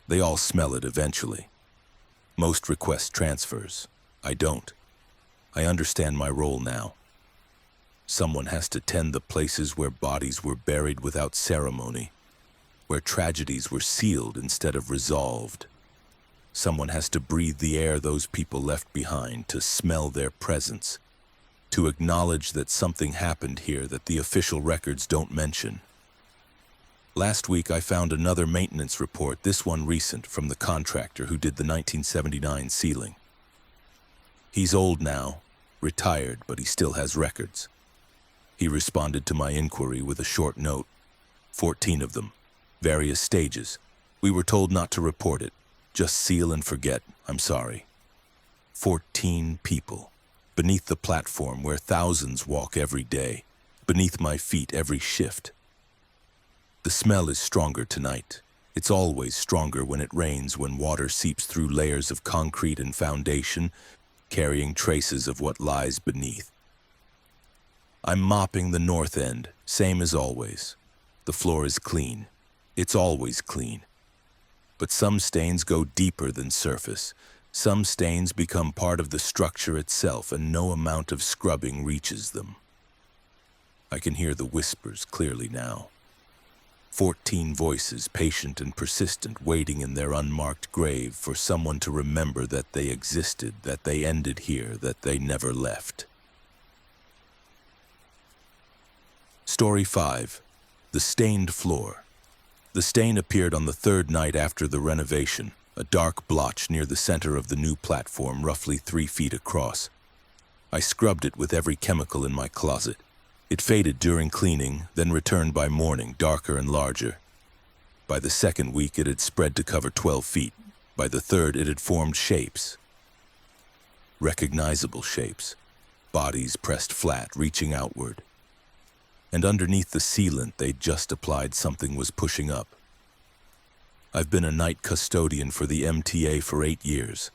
They all smell it eventually. Most request transfers. I don't. I understand my role now. Someone has to tend the places where bodies were buried without ceremony, where tragedies were sealed instead of resolved. Someone has to breathe the air those people left behind, to smell their presence, to acknowledge that something happened here that the official records don't mention. Last week I found another maintenance report, this one recent, from the contractor who did the 1979 sealing. He's old now, retired, but he still has records. He responded to my inquiry with a short note. 14 of them, various stages. We were told not to report it. Just seal and forget, I'm sorry. 14 people, beneath the platform where thousands walk every day, beneath my feet every shift. The smell is stronger tonight. It's always stronger when it rains, when water seeps through layers of concrete and foundation, carrying traces of what lies beneath. I'm mopping the north end, same as always. The floor is clean. It's always clean. But some stains go deeper than surface. Some stains become part of the structure itself, and no amount of scrubbing reaches them. I can hear the whispers clearly now. 14 voices, patient and persistent, waiting in their unmarked grave for someone to remember that they existed, that they ended here, that they never left. Story 5. The Stained Floor. The stain appeared on the third night after the renovation, a dark blotch near the center of the new platform, roughly 3 feet across. I scrubbed it with every chemical in my closet. It faded during cleaning, then returned by morning, darker and larger. By the second week, it had spread to cover 12 feet. By the third, it had formed shapes. Recognizable shapes. Bodies pressed flat, reaching outward. And underneath the sealant they'd just applied, something was pushing up. I've been a night custodian for the MTA for 8 years.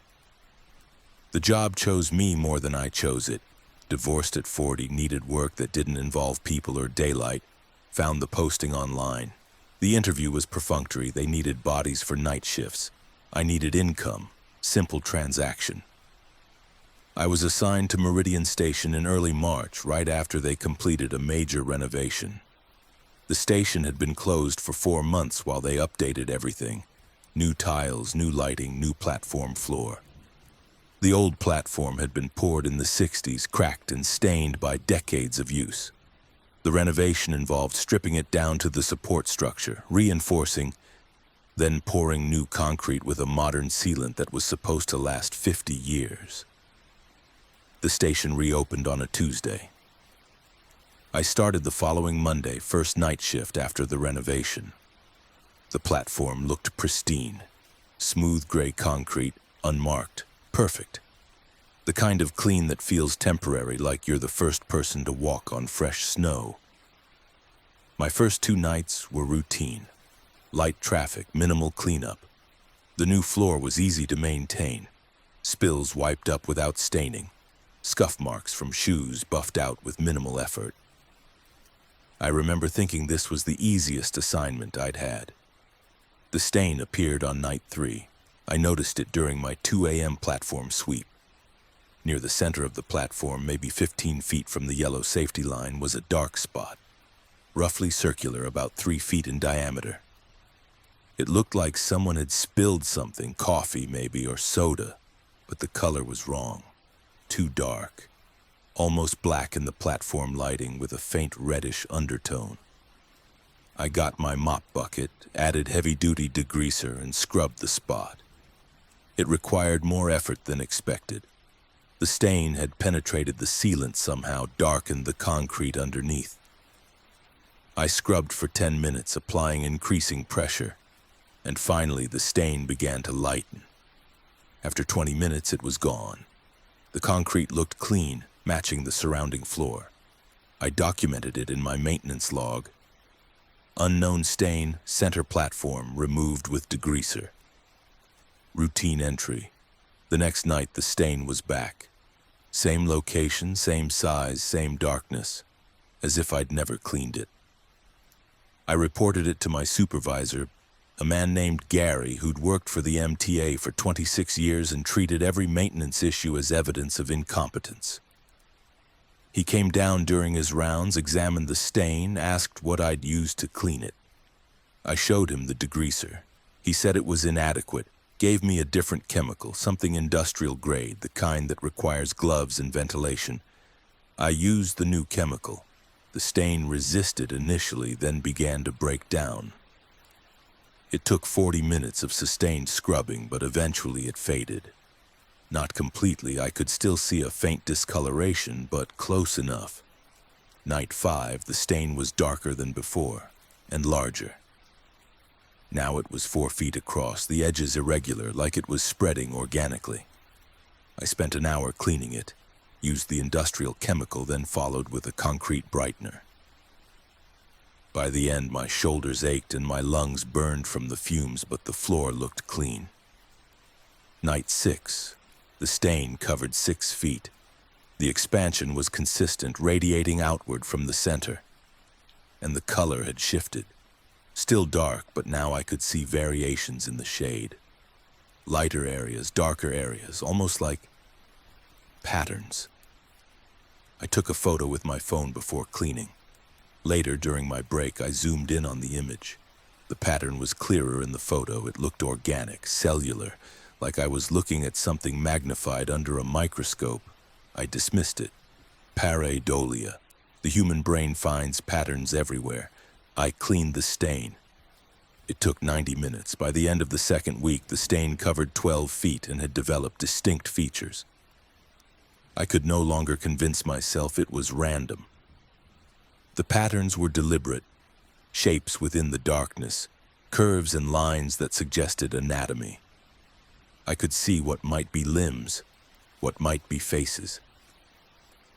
The job chose me more than I chose it. Divorced at 40, needed work that didn't involve people or daylight. Found the posting online. The interview was perfunctory. They needed bodies for night shifts. I needed income, simple transaction. I was assigned to Meridian Station in early March, right after they completed a major renovation. The station had been closed for 4 months while they updated everything. New tiles, new lighting, new platform floor. The old platform had been poured in the 60s, cracked and stained by decades of use. The renovation involved stripping it down to the support structure, reinforcing, then pouring new concrete with a modern sealant that was supposed to last 50 years. The station reopened on a Tuesday. I started the following Monday, first night shift after the renovation. The platform looked pristine. Smooth gray concrete, unmarked, perfect. The kind of clean that feels temporary, like you're the first person to walk on fresh snow. My first 2 nights were routine. Light traffic, minimal cleanup. The new floor was easy to maintain. Spills wiped up without staining. Scuff marks from shoes buffed out with minimal effort. I remember thinking this was the easiest assignment I'd had. The stain appeared on night 3. I noticed it during my 2 a.m. platform sweep. Near the center of the platform, maybe 15 feet from the yellow safety line, was a dark spot, roughly circular, about 3 feet in diameter. It looked like someone had spilled something, coffee maybe, or soda, but the color was wrong. Too dark, almost black in the platform lighting with a faint reddish undertone. I got my mop bucket, added heavy-duty degreaser, and scrubbed the spot. It required more effort than expected. The stain had penetrated the sealant somehow, darkened the concrete underneath. I scrubbed for 10 minutes, applying increasing pressure, and finally the stain began to lighten. After 20 minutes, it was gone. The concrete looked clean, matching the surrounding floor. I documented it in my maintenance log. Unknown stain, center platform, removed with degreaser. Routine entry. The next night, the stain was back. Same location, same size, same darkness, as if I'd never cleaned it. I reported it to my supervisor, a man named Gary who'd worked for the MTA for 26 years and treated every maintenance issue as evidence of incompetence. He came down during his rounds, examined the stain, asked what I'd used to clean it. I showed him the degreaser. He said it was inadequate, gave me a different chemical, something industrial grade, the kind that requires gloves and ventilation. I used the new chemical. The stain resisted initially, then began to break down. It took 40 minutes of sustained scrubbing, but eventually it faded. Not completely, I could still see a faint discoloration, but close enough. Night 5, the stain was darker than before, and larger. Now it was 4 feet across, the edges irregular, like it was spreading organically. I spent an hour cleaning it, used the industrial chemical, then followed with a concrete brightener. By the end, my shoulders ached and my lungs burned from the fumes, but the floor looked clean. Night 6. The stain covered 6 feet. The expansion was consistent, radiating outward from the center. And the color had shifted. Still dark, but now I could see variations in the shade. Lighter areas, darker areas, almost like patterns. I took a photo with my phone before cleaning. Later, during my break, I zoomed in on the image. The pattern was clearer in the photo. It looked organic, cellular, like I was looking at something magnified under a microscope. I dismissed it. Pareidolia. The human brain finds patterns everywhere. I cleaned the stain. It took 90 minutes. By the end of the second week, the stain covered 12 feet and had developed distinct features. I could no longer convince myself it was random. The patterns were deliberate, shapes within the darkness, curves and lines that suggested anatomy. I could see what might be limbs, what might be faces.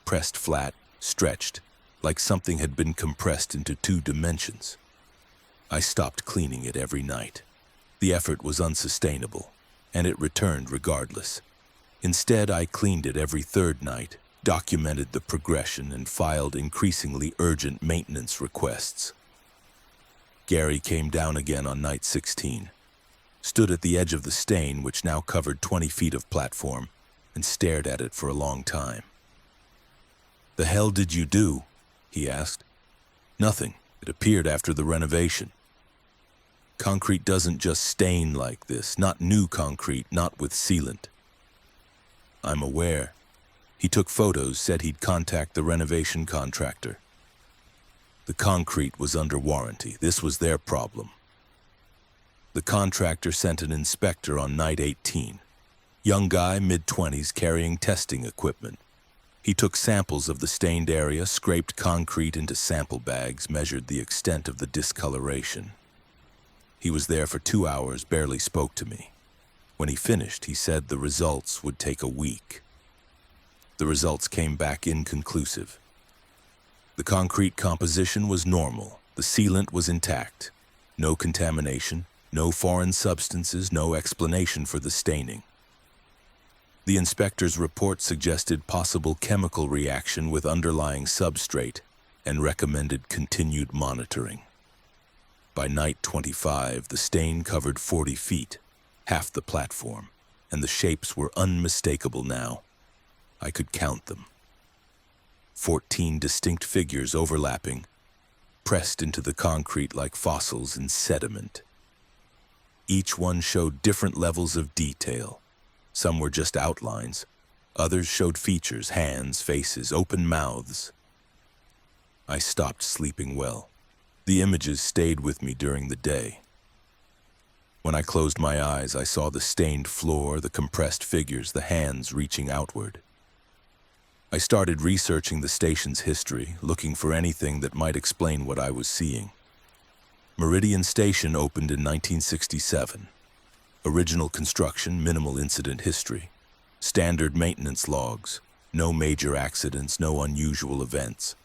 Pressed flat, stretched, like something had been compressed into 2 dimensions. I stopped cleaning it every night. The effort was unsustainable, and it returned regardless. Instead, I cleaned it every 3rd night, documented the progression, and filed increasingly urgent maintenance requests. Gary came down again on night 16. stood at the edge of the stain which now covered 20 feet of platform, and stared at it for a long time. "The hell did you do?" he asked. "Nothing. It appeared after the renovation. Concrete doesn't just stain like this, not new concrete, not with sealant." "I'm aware." He took photos, said he'd contact the renovation contractor. The concrete was under warranty. This was their problem. The contractor sent an inspector on night 18. Young guy, mid-20s, carrying testing equipment. He took samples of the stained area, scraped concrete into sample bags, measured the extent of the discoloration. He was there for 2 hours, barely spoke to me. When he finished, he said the results would take a week. The results came back inconclusive. The concrete composition was normal. The sealant was intact. No contamination, no foreign substances, no explanation for the staining. The inspector's report suggested possible chemical reaction with underlying substrate and recommended continued monitoring. By night 25, the stain covered 40 feet, half the platform, and the shapes were unmistakable now. I could count them. 14 distinct figures overlapping, pressed into the concrete like fossils in sediment. Each one showed different levels of detail. Some were just outlines. Others showed features, hands, faces, open mouths. I stopped sleeping well. The images stayed with me during the day. When I closed my eyes, I saw the stained floor, the compressed figures, the hands reaching outward. I started researching the station's history, looking for anything that might explain what I was seeing. Meridian Station opened in 1967. Original construction, minimal incident history. Standard maintenance logs. No major accidents, no unusual events.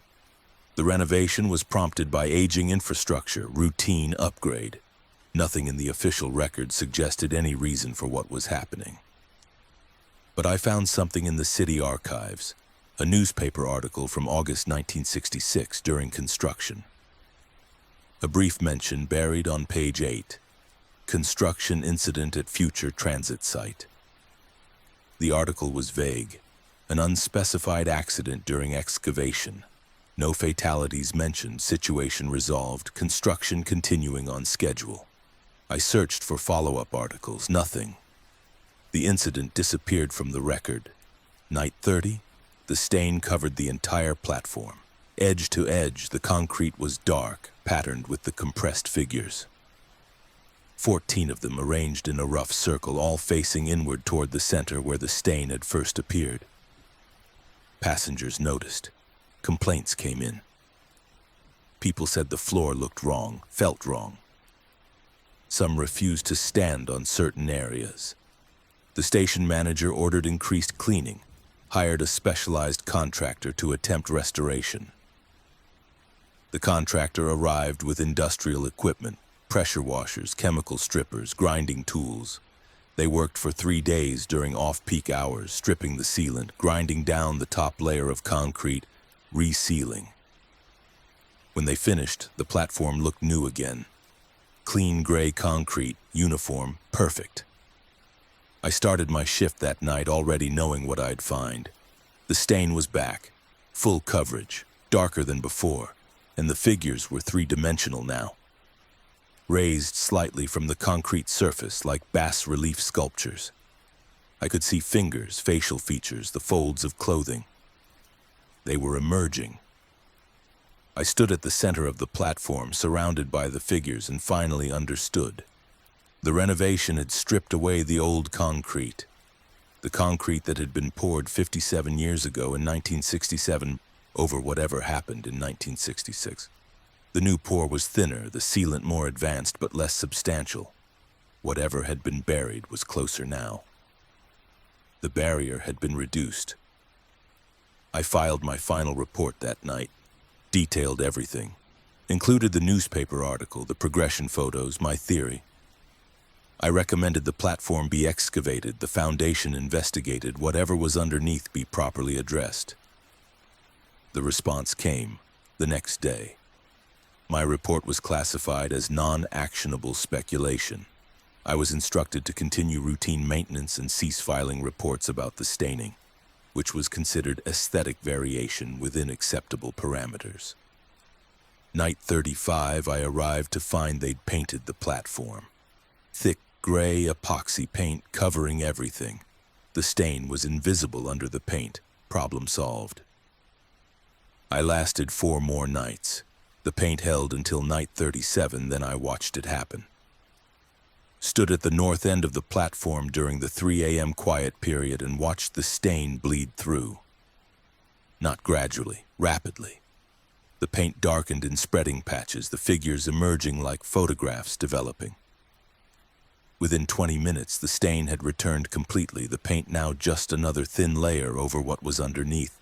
The renovation was prompted by aging infrastructure, routine upgrade. Nothing in the official record suggested any reason for what was happening. But I found something in the city archives, a newspaper article from August 1966 during construction. A brief mention buried on page 8. Construction incident at future transit site. The article was vague. An unspecified accident during excavation. No fatalities mentioned, situation resolved, construction continuing on schedule. I searched for follow-up articles, nothing. The incident disappeared from the record. Night 30, the stain covered the entire platform. Edge to edge, the concrete was dark, patterned with the compressed figures. 14 of them arranged in a rough circle, all facing inward toward the center where the stain had first appeared. Passengers noticed. Complaints came in. People said the floor looked wrong, felt wrong. Some refused to stand on certain areas. The station manager ordered increased cleaning, hired a specialized contractor to attempt restoration. The contractor arrived with industrial equipment, pressure washers, chemical strippers, grinding tools. They worked for 3 days during off-peak hours, stripping the sealant, grinding down the top layer of concrete, resealing. When they finished, the platform looked new again. Clean gray concrete, uniform, perfect. I started my shift that night already knowing what I'd find. The stain was back, full coverage, darker than before, and the figures were three-dimensional now. Raised slightly from the concrete surface like bas-relief sculptures. I could see fingers, facial features, the folds of clothing. They were emerging. I stood at the center of the platform, surrounded by the figures, and finally understood. The renovation had stripped away the old concrete. The concrete that had been poured 57 years ago in 1967 over whatever happened in 1966. The new pour was thinner, the sealant more advanced but less substantial. Whatever had been buried was closer now. The barrier had been reduced. I filed my final report that night, detailed everything, included the newspaper article, the progression photos, my theory. I recommended the platform be excavated, the foundation investigated, whatever was underneath be properly addressed. The response came the next day. My report was classified as non-actionable speculation. I was instructed to continue routine maintenance and cease filing reports about the staining, which was considered aesthetic variation within acceptable parameters. Night 35, I arrived to find they'd painted the platform. Thick gray epoxy paint covering everything. The stain was invisible under the paint. Problem solved. I lasted 4 more nights. The paint held until night 37, then I watched it happen. Stood at the north end of the platform during the 3 a.m. quiet period and watched the stain bleed through. Not gradually, rapidly. The paint darkened in spreading patches, the figures emerging like photographs developing. Within 20 minutes, the stain had returned completely, the paint now just another thin layer over what was underneath.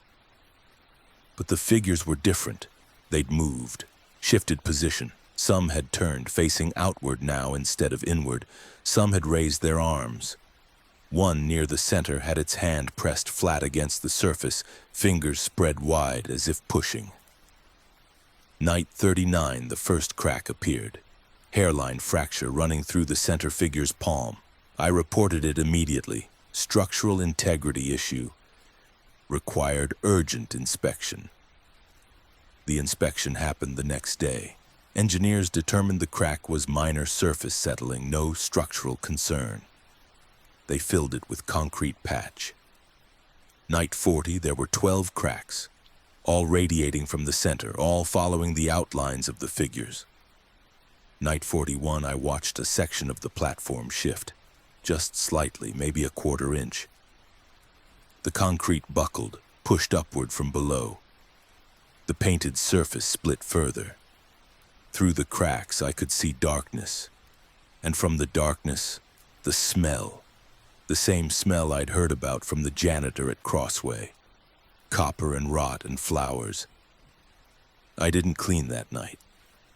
But the figures were different. They'd moved, shifted position. Some had turned, facing outward now instead of inward. Some had raised their arms. One near the center had its hand pressed flat against the surface, fingers spread wide as if pushing. Night 39, the first crack appeared. Hairline fracture running through the center figure's palm. I reported it immediately. Structural integrity issue. Required urgent inspection. The inspection happened the next day. Engineers determined the crack was minor surface settling, no structural concern. They filled it with concrete patch. Night 40, there were 12 cracks, all radiating from the center, all following the outlines of the figures. Night 41, I watched a section of the platform shift, just slightly, maybe a quarter inch. The concrete buckled, pushed upward from below. The painted surface split further. Through the cracks, I could see darkness. And from the darkness, the smell. The same smell I'd heard about from the janitor at Crossway. Copper and rot and flowers. I didn't clean that night.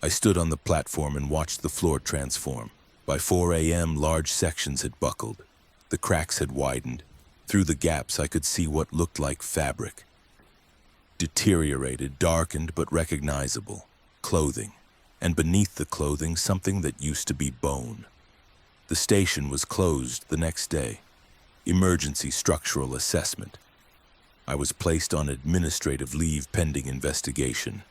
I stood on the platform and watched the floor transform. By 4 a.m., large sections had buckled. The cracks had widened. Through the gaps, I could see what looked like fabric. Deteriorated, darkened, but recognizable. Clothing. And beneath the clothing, something that used to be bone. The station was closed the next day. Emergency structural assessment. I was placed on administrative leave pending investigation.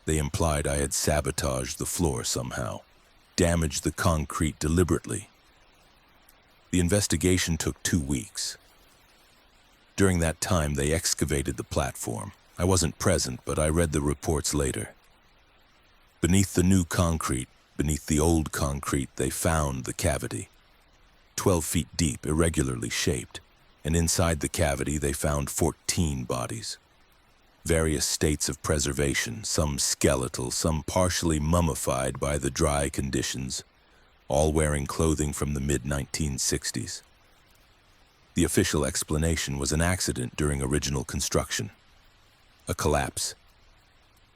They implied I had sabotaged the floor somehow, damaged the concrete deliberately. The investigation took 2 weeks. During that time, they excavated the platform. I wasn't present, but I read the reports later. Beneath the new concrete, beneath the old concrete, they found the cavity. 12 feet deep, irregularly shaped, and inside the cavity they found 14 bodies. Various states of preservation, some skeletal, some partially mummified by the dry conditions, all wearing clothing from the mid-1960s. The official explanation was an accident during original construction. A collapse.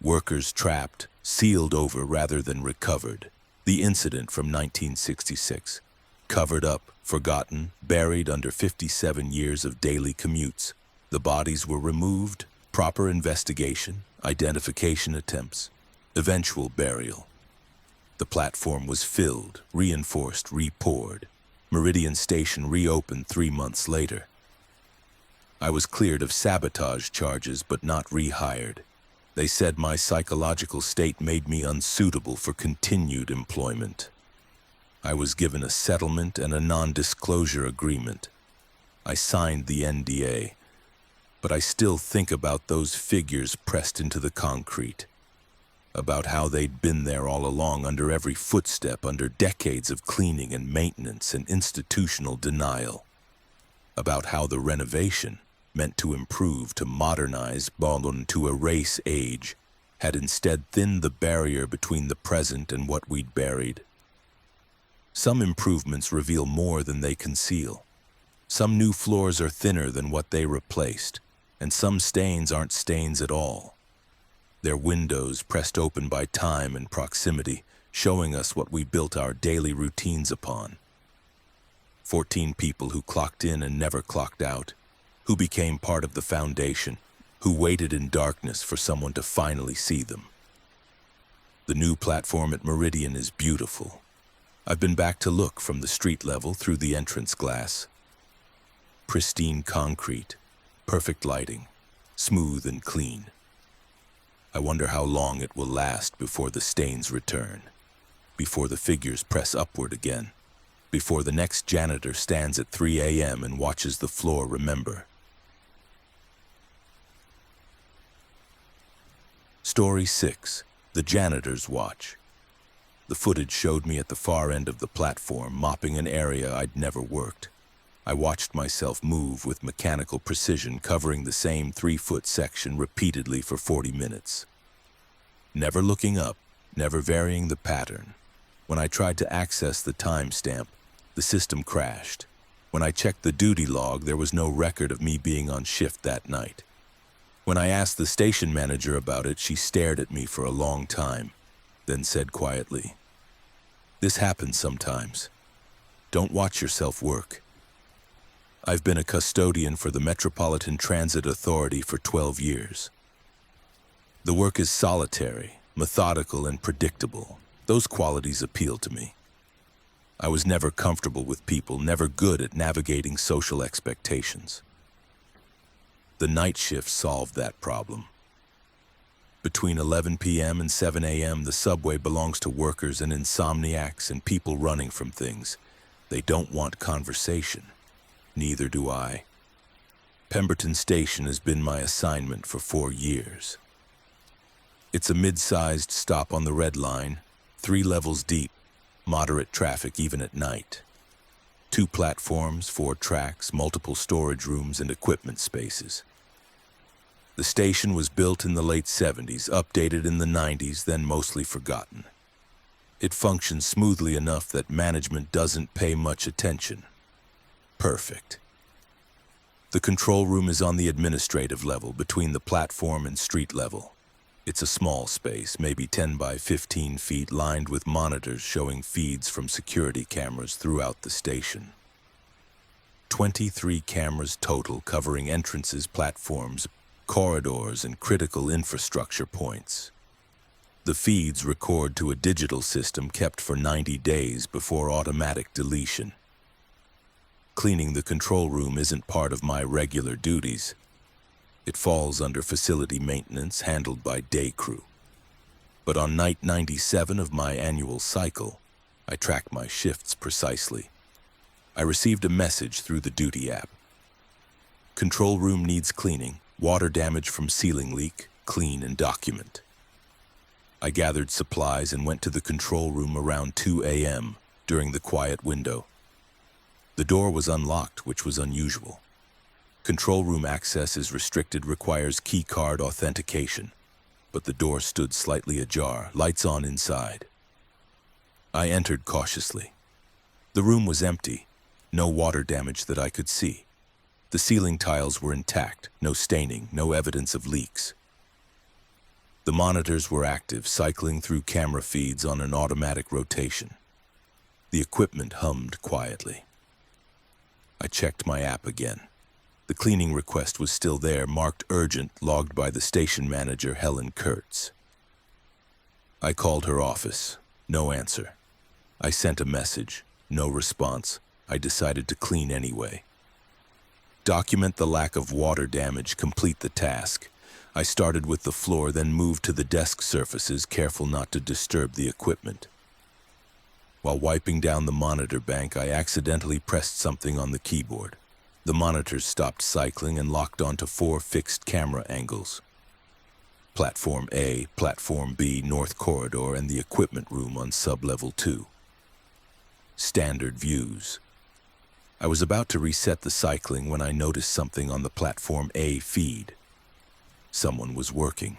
Workers trapped, sealed over rather than recovered. The incident from 1966. Covered up, forgotten, buried under 57 years of daily commutes. The bodies were removed, proper investigation, identification attempts, eventual burial. The platform was filled, reinforced, repoured. Meridian Station reopened 3 months later. I was cleared of sabotage charges but not rehired. They said my psychological state made me unsuitable for continued employment. I was given a settlement and a non-disclosure agreement. I signed the NDA, but I still think about those figures pressed into the concrete, about how they'd been there all along, under every footstep, under decades of cleaning and maintenance and institutional denial, about how the renovation, meant to improve, to modernize, to erase age, had instead thinned the barrier between the present and what we'd buried. Some improvements reveal more than they conceal. Some new floors are thinner than what they replaced, and some stains aren't stains at all. They're windows pressed open by time and proximity, showing us what we built our daily routines upon. 14 people who clocked in and never clocked out, who became part of the foundation, who waited in darkness for someone to finally see them. The new platform at Meridian is beautiful. I've been back to look from the street level through the entrance glass. Pristine concrete, perfect lighting, smooth and clean. I wonder how long it will last before the stains return, before the figures press upward again, before the next janitor stands at 3 a.m. and watches the floor remember. Story 6. The Janitor's Watch. The footage showed me at the far end of the platform, mopping an area I'd never worked. I watched myself move with mechanical precision, covering the same 3-foot section repeatedly for 40 minutes. Never looking up, never varying the pattern. When I tried to access the timestamp, the system crashed. When I checked the duty log, there was no record of me being on shift that night. When I asked the station manager about it, she stared at me for a long time, then said quietly, "This happens sometimes. Don't watch yourself work." I've been a custodian for the Metropolitan Transit Authority for 12 years. The work is solitary, methodical, and predictable. Those qualities appeal to me. I was never comfortable with people, never good at navigating social expectations. The night shift solved that problem. Between 11 p.m. and 7 a.m., the subway belongs to workers and insomniacs and people running from things. They don't want conversation. Neither do I. Pemberton Station has been my assignment for 4 years. It's a mid-sized stop on the Red Line, 3 levels deep, moderate traffic even at night. 2 platforms, 4 tracks, multiple storage rooms, and equipment spaces. The station was built in the late 70s, updated in the 90s, then mostly forgotten. It functions smoothly enough that management doesn't pay much attention. Perfect. The control room is on the administrative level, between the platform and street level. It's a small space, maybe 10 by 15 feet, lined with monitors showing feeds from security cameras throughout the station. 23 cameras total, covering entrances, platforms, corridors, and critical infrastructure points. The feeds record to a digital system kept for 90 days before automatic deletion. Cleaning the control room isn't part of my regular duties. It falls under facility maintenance, handled by day crew. But on night 97 of my annual cycle, I track my shifts precisely. I received a message through the duty app. Control room needs cleaning, water damage from ceiling leak, clean and document. I gathered supplies and went to the control room around 2 a.m. during the quiet window. The door was unlocked, which was unusual. Control room access is restricted, requires key card authentication, but the door stood slightly ajar, lights on inside. I entered cautiously. The room was empty, no water damage that I could see. The ceiling tiles were intact, no staining, no evidence of leaks. The monitors were active, cycling through camera feeds on an automatic rotation. The equipment hummed quietly. I checked my app again. The cleaning request was still there, marked urgent, logged by the station manager, Helen Kurtz. I called her office. No answer. I sent a message. No response. I decided to clean anyway. Document the lack of water damage, complete the task. I started with the floor, then moved to the desk surfaces, careful not to disturb the equipment. While wiping down the monitor bank, I accidentally pressed something on the keyboard. The monitors stopped cycling and locked onto 4 fixed camera angles. Platform A, Platform B, North Corridor, and the equipment room on sub-level 2. Standard views. I was about to reset the cycling when I noticed something on the Platform A feed. Someone was working.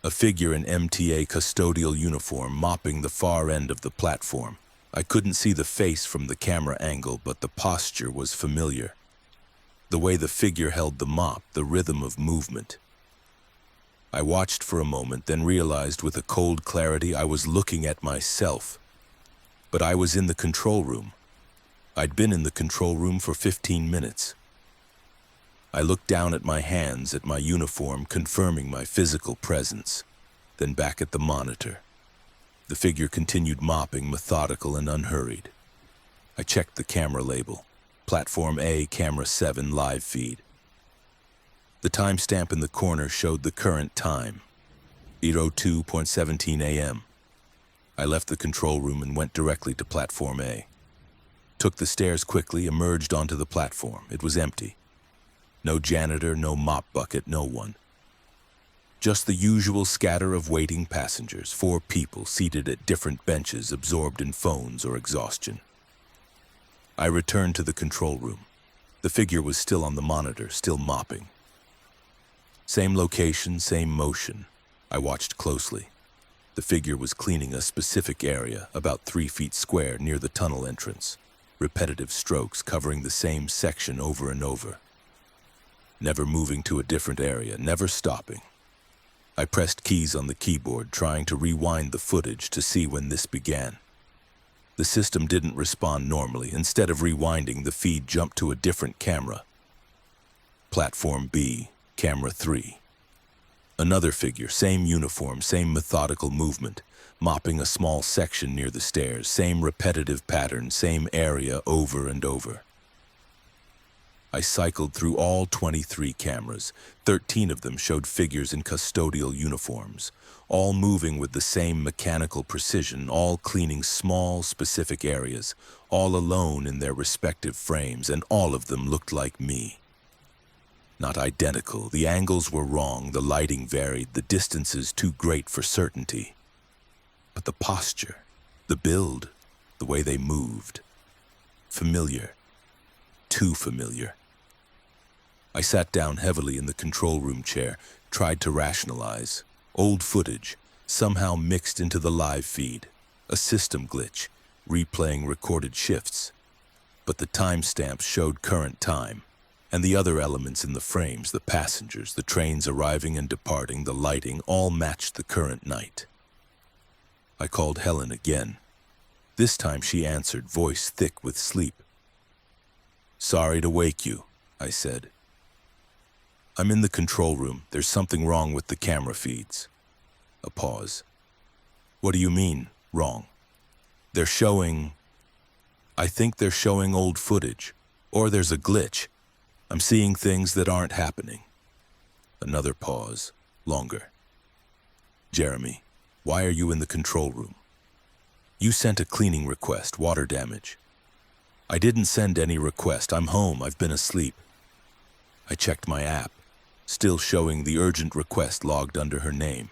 A figure in MTA custodial uniform mopping the far end of the platform. I couldn't see the face from the camera angle, but the posture was familiar. The way the figure held the mop, the rhythm of movement. I watched for a moment, then realized with a cold clarity I was looking at myself. But I was in the control room. I'd been in the control room for 15 minutes. I looked down at my hands, at my uniform, confirming my physical presence, then back at the monitor. The figure continued mopping, methodical and unhurried. I checked the camera label. Platform A, Camera 7, live feed. The timestamp in the corner showed the current time, 8:02:17 a.m. I left the control room and went directly to Platform A. Took the stairs quickly, emerged onto the platform. It was empty. No janitor, no mop bucket, no one. Just the usual scatter of waiting passengers, 4 people seated at different benches, absorbed in phones or exhaustion. I returned to the control room. The figure was still on the monitor, still mopping. Same location, same motion. I watched closely. The figure was cleaning a specific area, about 3 feet square, near the tunnel entrance. Repetitive strokes covering the same section over and over. Never moving to a different area, never stopping. I pressed keys on the keyboard, trying to rewind the footage to see when this began. The system didn't respond normally. Instead of rewinding, the feed jumped to a different camera. Platform B, Camera 3. Another figure, same uniform, same methodical movement, mopping a small section near the stairs, same repetitive pattern, same area over and over. I cycled through all 23 cameras. 13 of them showed figures in custodial uniforms, all moving with the same mechanical precision, all cleaning small, specific areas, all alone in their respective frames, and all of them looked like me. Not identical, the angles were wrong, the lighting varied, the distances too great for certainty. But the posture, the build, the way they moved. Familiar. Too familiar. I sat down heavily in the control room chair, tried to rationalize. Old footage, somehow mixed into the live feed. A system glitch, replaying recorded shifts. But the timestamps showed current time, and the other elements in the frames, the passengers, the trains arriving and departing, the lighting, all matched the current night. I called Helen again. This time she answered, voice thick with sleep. "Sorry to wake you," I said. "I'm in the control room. There's something wrong with the camera feeds." A pause. "What do you mean, wrong?" I think they're showing old footage. Or there's a glitch. I'm seeing things that aren't happening." Another pause, longer. "Jeremy, why are you in the control room?" "You sent a cleaning request, water damage." "I didn't send any request. I'm home. I've been asleep." I checked my app, still showing the urgent request logged under her name.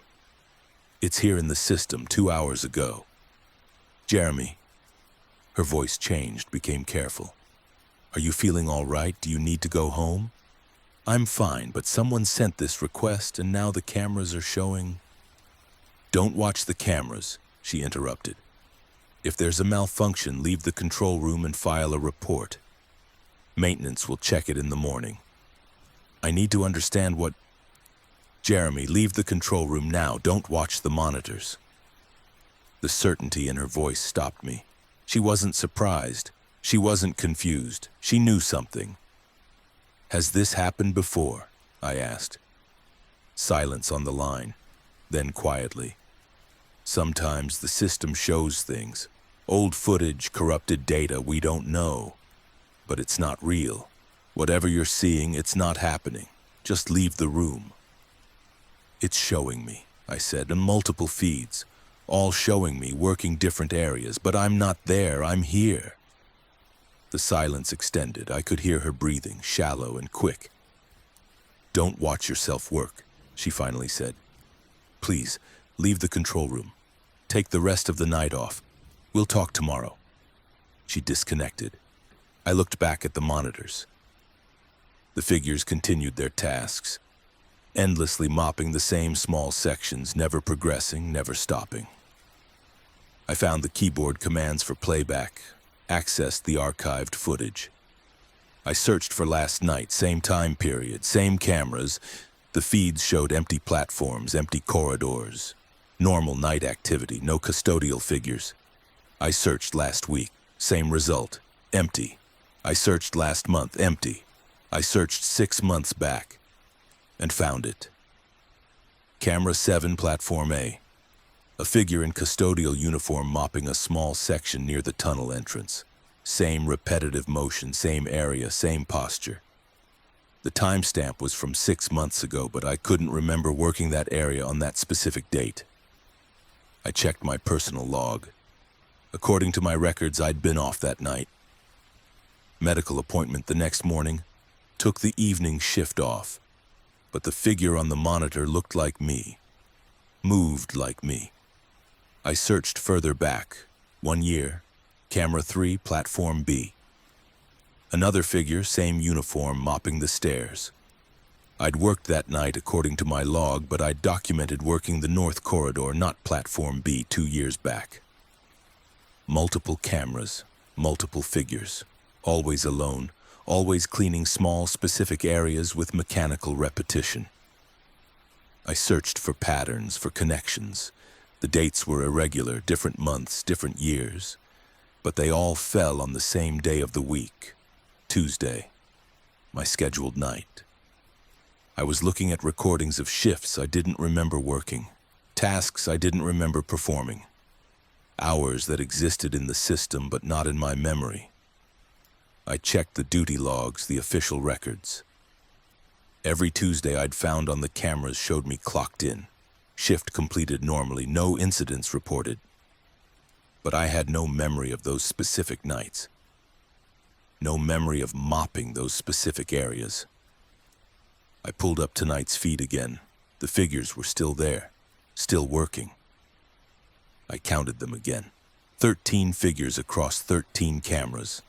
"It's here in the system 2 hours ago." "Jeremy." Her voice changed, became careful. "Are you feeling all right? Do you need to go home?" "I'm fine, but someone sent this request and now the cameras are showing." "Don't watch the cameras," she interrupted. "If there's a malfunction, leave the control room and file a report. Maintenance will check it in the morning." "I need to understand what—" "Jeremy, leave the control room now. Don't watch the monitors." The certainty in her voice stopped me. She wasn't surprised. She wasn't confused. She knew something. "Has this happened before?" I asked. Silence on the line. Then quietly. "Sometimes the system shows things. Old footage, corrupted data, we don't know. But it's not real. Whatever you're seeing, it's not happening. Just leave the room." "It's showing me," I said, "in multiple feeds. All showing me, working different areas. But I'm not there. I'm here." The silence extended. I could hear her breathing, shallow and quick. "Don't watch yourself work," she finally said. "Please, leave the control room. Take the rest of the night off. We'll talk tomorrow." She disconnected. I looked back at the monitors. The figures continued their tasks, endlessly mopping the same small sections, never progressing, never stopping. I found the keyboard commands for playback, accessed the archived footage. I searched for last night, same time period, same cameras. The feeds showed empty platforms, empty corridors, normal night activity, no custodial figures. I searched last week, same result, empty. I searched last month, empty. I searched 6 months back and found it. Camera 7, Platform A. A figure in custodial uniform mopping a small section near the tunnel entrance. Same repetitive motion, same area, same posture. The timestamp was from 6 months ago, but I couldn't remember working that area on that specific date. I checked my personal log. According to my records, I'd been off that night. Medical appointment the next morning. Took the evening shift off. But the figure on the monitor looked like me. Moved like me. I searched further back. 1 year. Camera 3, platform B. Another figure, same uniform, mopping the stairs. I'd worked that night according to my log, but I'd documented working the north corridor, not platform B, 2 years back. Multiple cameras, multiple figures, always alone, always cleaning small, specific areas with mechanical repetition. I searched for patterns, for connections. The dates were irregular, different months, different years, but they all fell on the same day of the week. Tuesday, my scheduled night. I was looking at recordings of shifts I didn't remember working, tasks I didn't remember performing, hours that existed in the system but not in my memory. I checked the duty logs, the official records. Every Tuesday I'd found on the cameras showed me clocked in, shift completed normally, no incidents reported. But I had no memory of those specific nights. No memory of mopping those specific areas. I pulled up tonight's feed again. The figures were still there, still working. I counted them again. 13 figures across 13 cameras.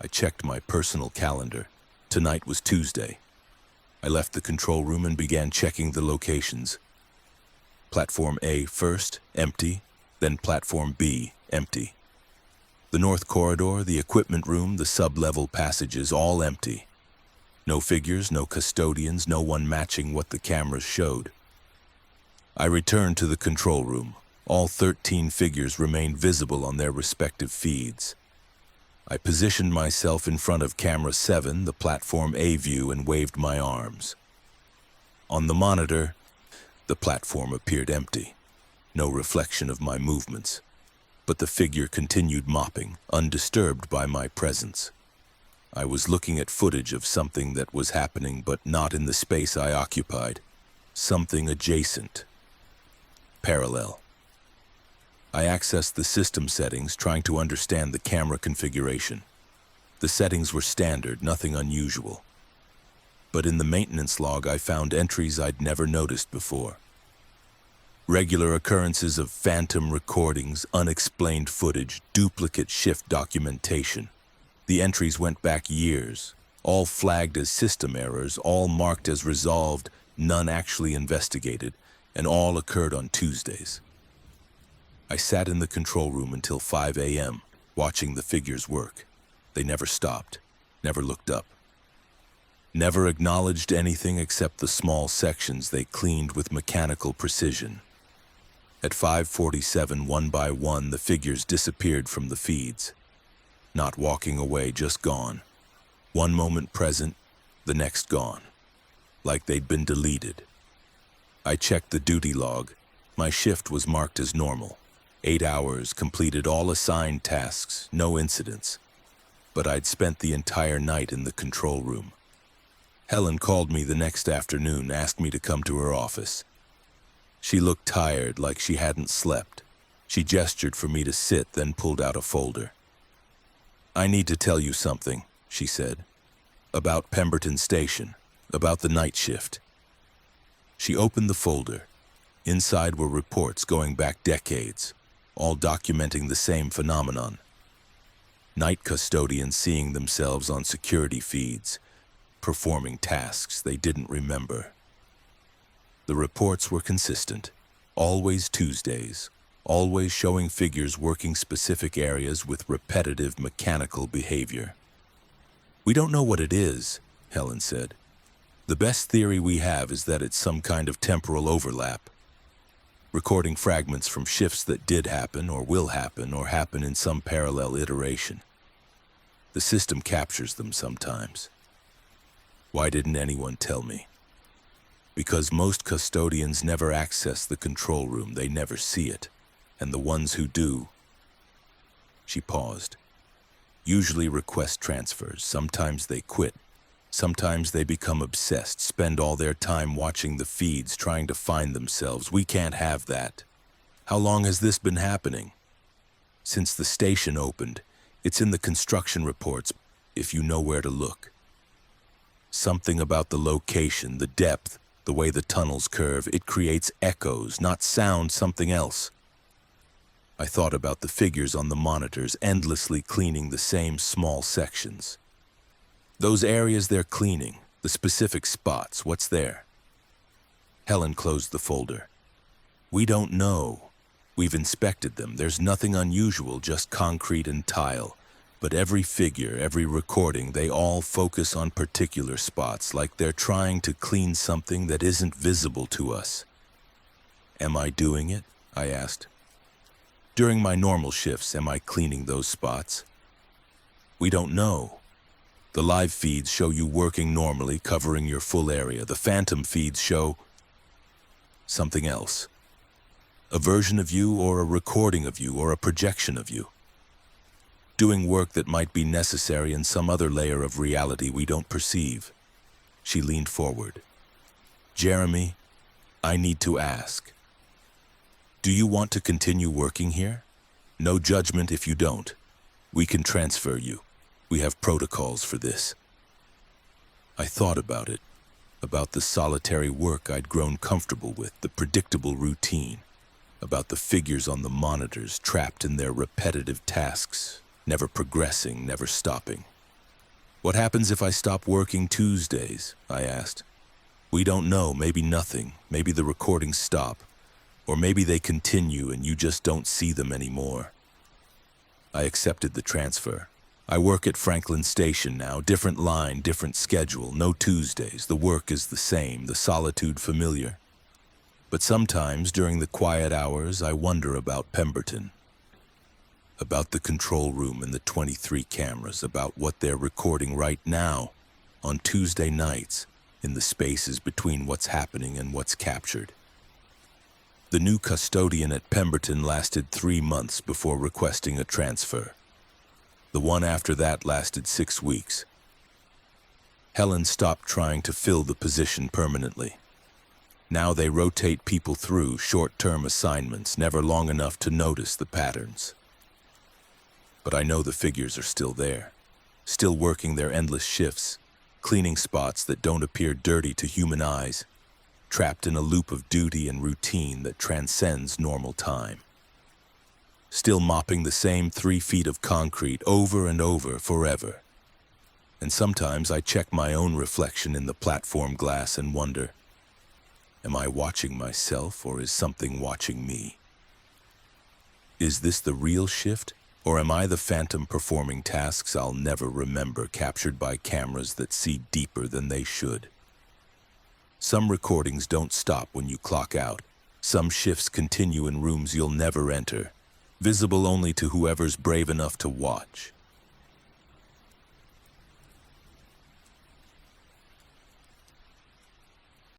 I checked my personal calendar. Tonight was Tuesday. I left the control room and began checking the locations. Platform A first, empty, then Platform B, empty. The north corridor, the equipment room, the sub-level passages, all empty. No figures, no custodians, no one matching what the cameras showed. I returned to the control room. All 13 figures remained visible on their respective feeds. I positioned myself in front of camera 7, the Platform A view, and waved my arms. On the monitor, the platform appeared empty. No reflection of my movements. But the figure continued mopping, undisturbed by my presence. I was looking at footage of something that was happening, but not in the space I occupied. Something adjacent. Parallel. I accessed the system settings, trying to understand the camera configuration. The settings were standard, nothing unusual. But in the maintenance log, I found entries I'd never noticed before. Regular occurrences of phantom recordings, unexplained footage, duplicate shift documentation. The entries went back years, all flagged as system errors, all marked as resolved, none actually investigated, and all occurred on Tuesdays. I sat in the control room until 5 a.m., watching the figures work. They never stopped, never looked up. Never acknowledged anything except the small sections they cleaned with mechanical precision. At 5:47, one by one, the figures disappeared from the feeds. Not walking away, just gone. One moment present, the next gone. Like they'd been deleted. I checked the duty log. My shift was marked as normal. 8 hours, completed all assigned tasks, no incidents. But I'd spent the entire night in the control room. Helen called me the next afternoon, asked me to come to her office. She looked tired, like she hadn't slept. She gestured for me to sit, then pulled out a folder. "I need to tell you something," she said. "About Pemberton Station, about the night shift." She opened the folder. Inside were reports going back decades, all documenting the same phenomenon. Night custodians seeing themselves on security feeds, performing tasks they didn't remember. The reports were consistent, always Tuesdays, always showing figures working specific areas with repetitive mechanical behavior. "We don't know what it is," Helen said. "The best theory we have is that it's some kind of temporal overlap, recording fragments from shifts that did happen or will happen or happen in some parallel iteration. The system captures them sometimes. Why didn't anyone tell me?" Because most custodians never access the control room, they never see it. And the ones who do, she paused, usually request transfers. Sometimes they quit. Sometimes they become obsessed, spend all their time watching the feeds, trying to find themselves. We can't have that. How long has this been happening? Since the station opened. It's in the construction reports, if you know where to look. Something about the location, the depth, the way the tunnels curve, it creates echoes, not sound, something else. I thought about the figures on the monitors, endlessly cleaning the same small sections. Those areas they're cleaning, the specific spots, what's there? Helen closed the folder. We don't know. We've inspected them. There's nothing unusual, just concrete and tile. But every figure, every recording, they all focus on particular spots, like they're trying to clean something that isn't visible to us. Am I doing it? I asked. During my normal shifts, am I cleaning those spots? We don't know. The live feeds show you working normally, covering your full area. The phantom feeds show something else. A version of you, or a recording of you, or a projection of you. Doing work that might be necessary in some other layer of reality we don't perceive. She leaned forward. Jeremy, I need to ask. Do you want to continue working here? No judgment if you don't. We can transfer you. We have protocols for this. I thought about it, about the solitary work I'd grown comfortable with, the predictable routine, about the figures on the monitors trapped in their repetitive tasks, never progressing, never stopping. What happens if I stop working Tuesdays? I asked. We don't know, maybe nothing, maybe the recordings stop, or maybe they continue and you just don't see them anymore. I accepted the transfer. I work at Franklin Station now, different line, different schedule, no Tuesdays. The work is the same, the solitude familiar. But sometimes, during the quiet hours, I wonder about Pemberton. About the control room and the 23 cameras, about what they're recording right now, on Tuesday nights, in the spaces between what's happening and what's captured. The new custodian at Pemberton lasted 3 months before requesting a transfer. The one after that lasted 6 weeks. Helen stopped trying to fill the position permanently. Now they rotate people through short-term assignments, never long enough to notice the patterns. But I know the figures are still there, still working their endless shifts, cleaning spots that don't appear dirty to human eyes, trapped in a loop of duty and routine that transcends normal time. Still mopping the same 3 feet of concrete over and over forever. And sometimes I check my own reflection in the platform glass and wonder, am I watching myself or is something watching me? Is this the real shift? Or am I the phantom performing tasks I'll never remember, captured by cameras that see deeper than they should? Some recordings don't stop when you clock out. Some shifts continue in rooms you'll never enter, visible only to whoever's brave enough to watch.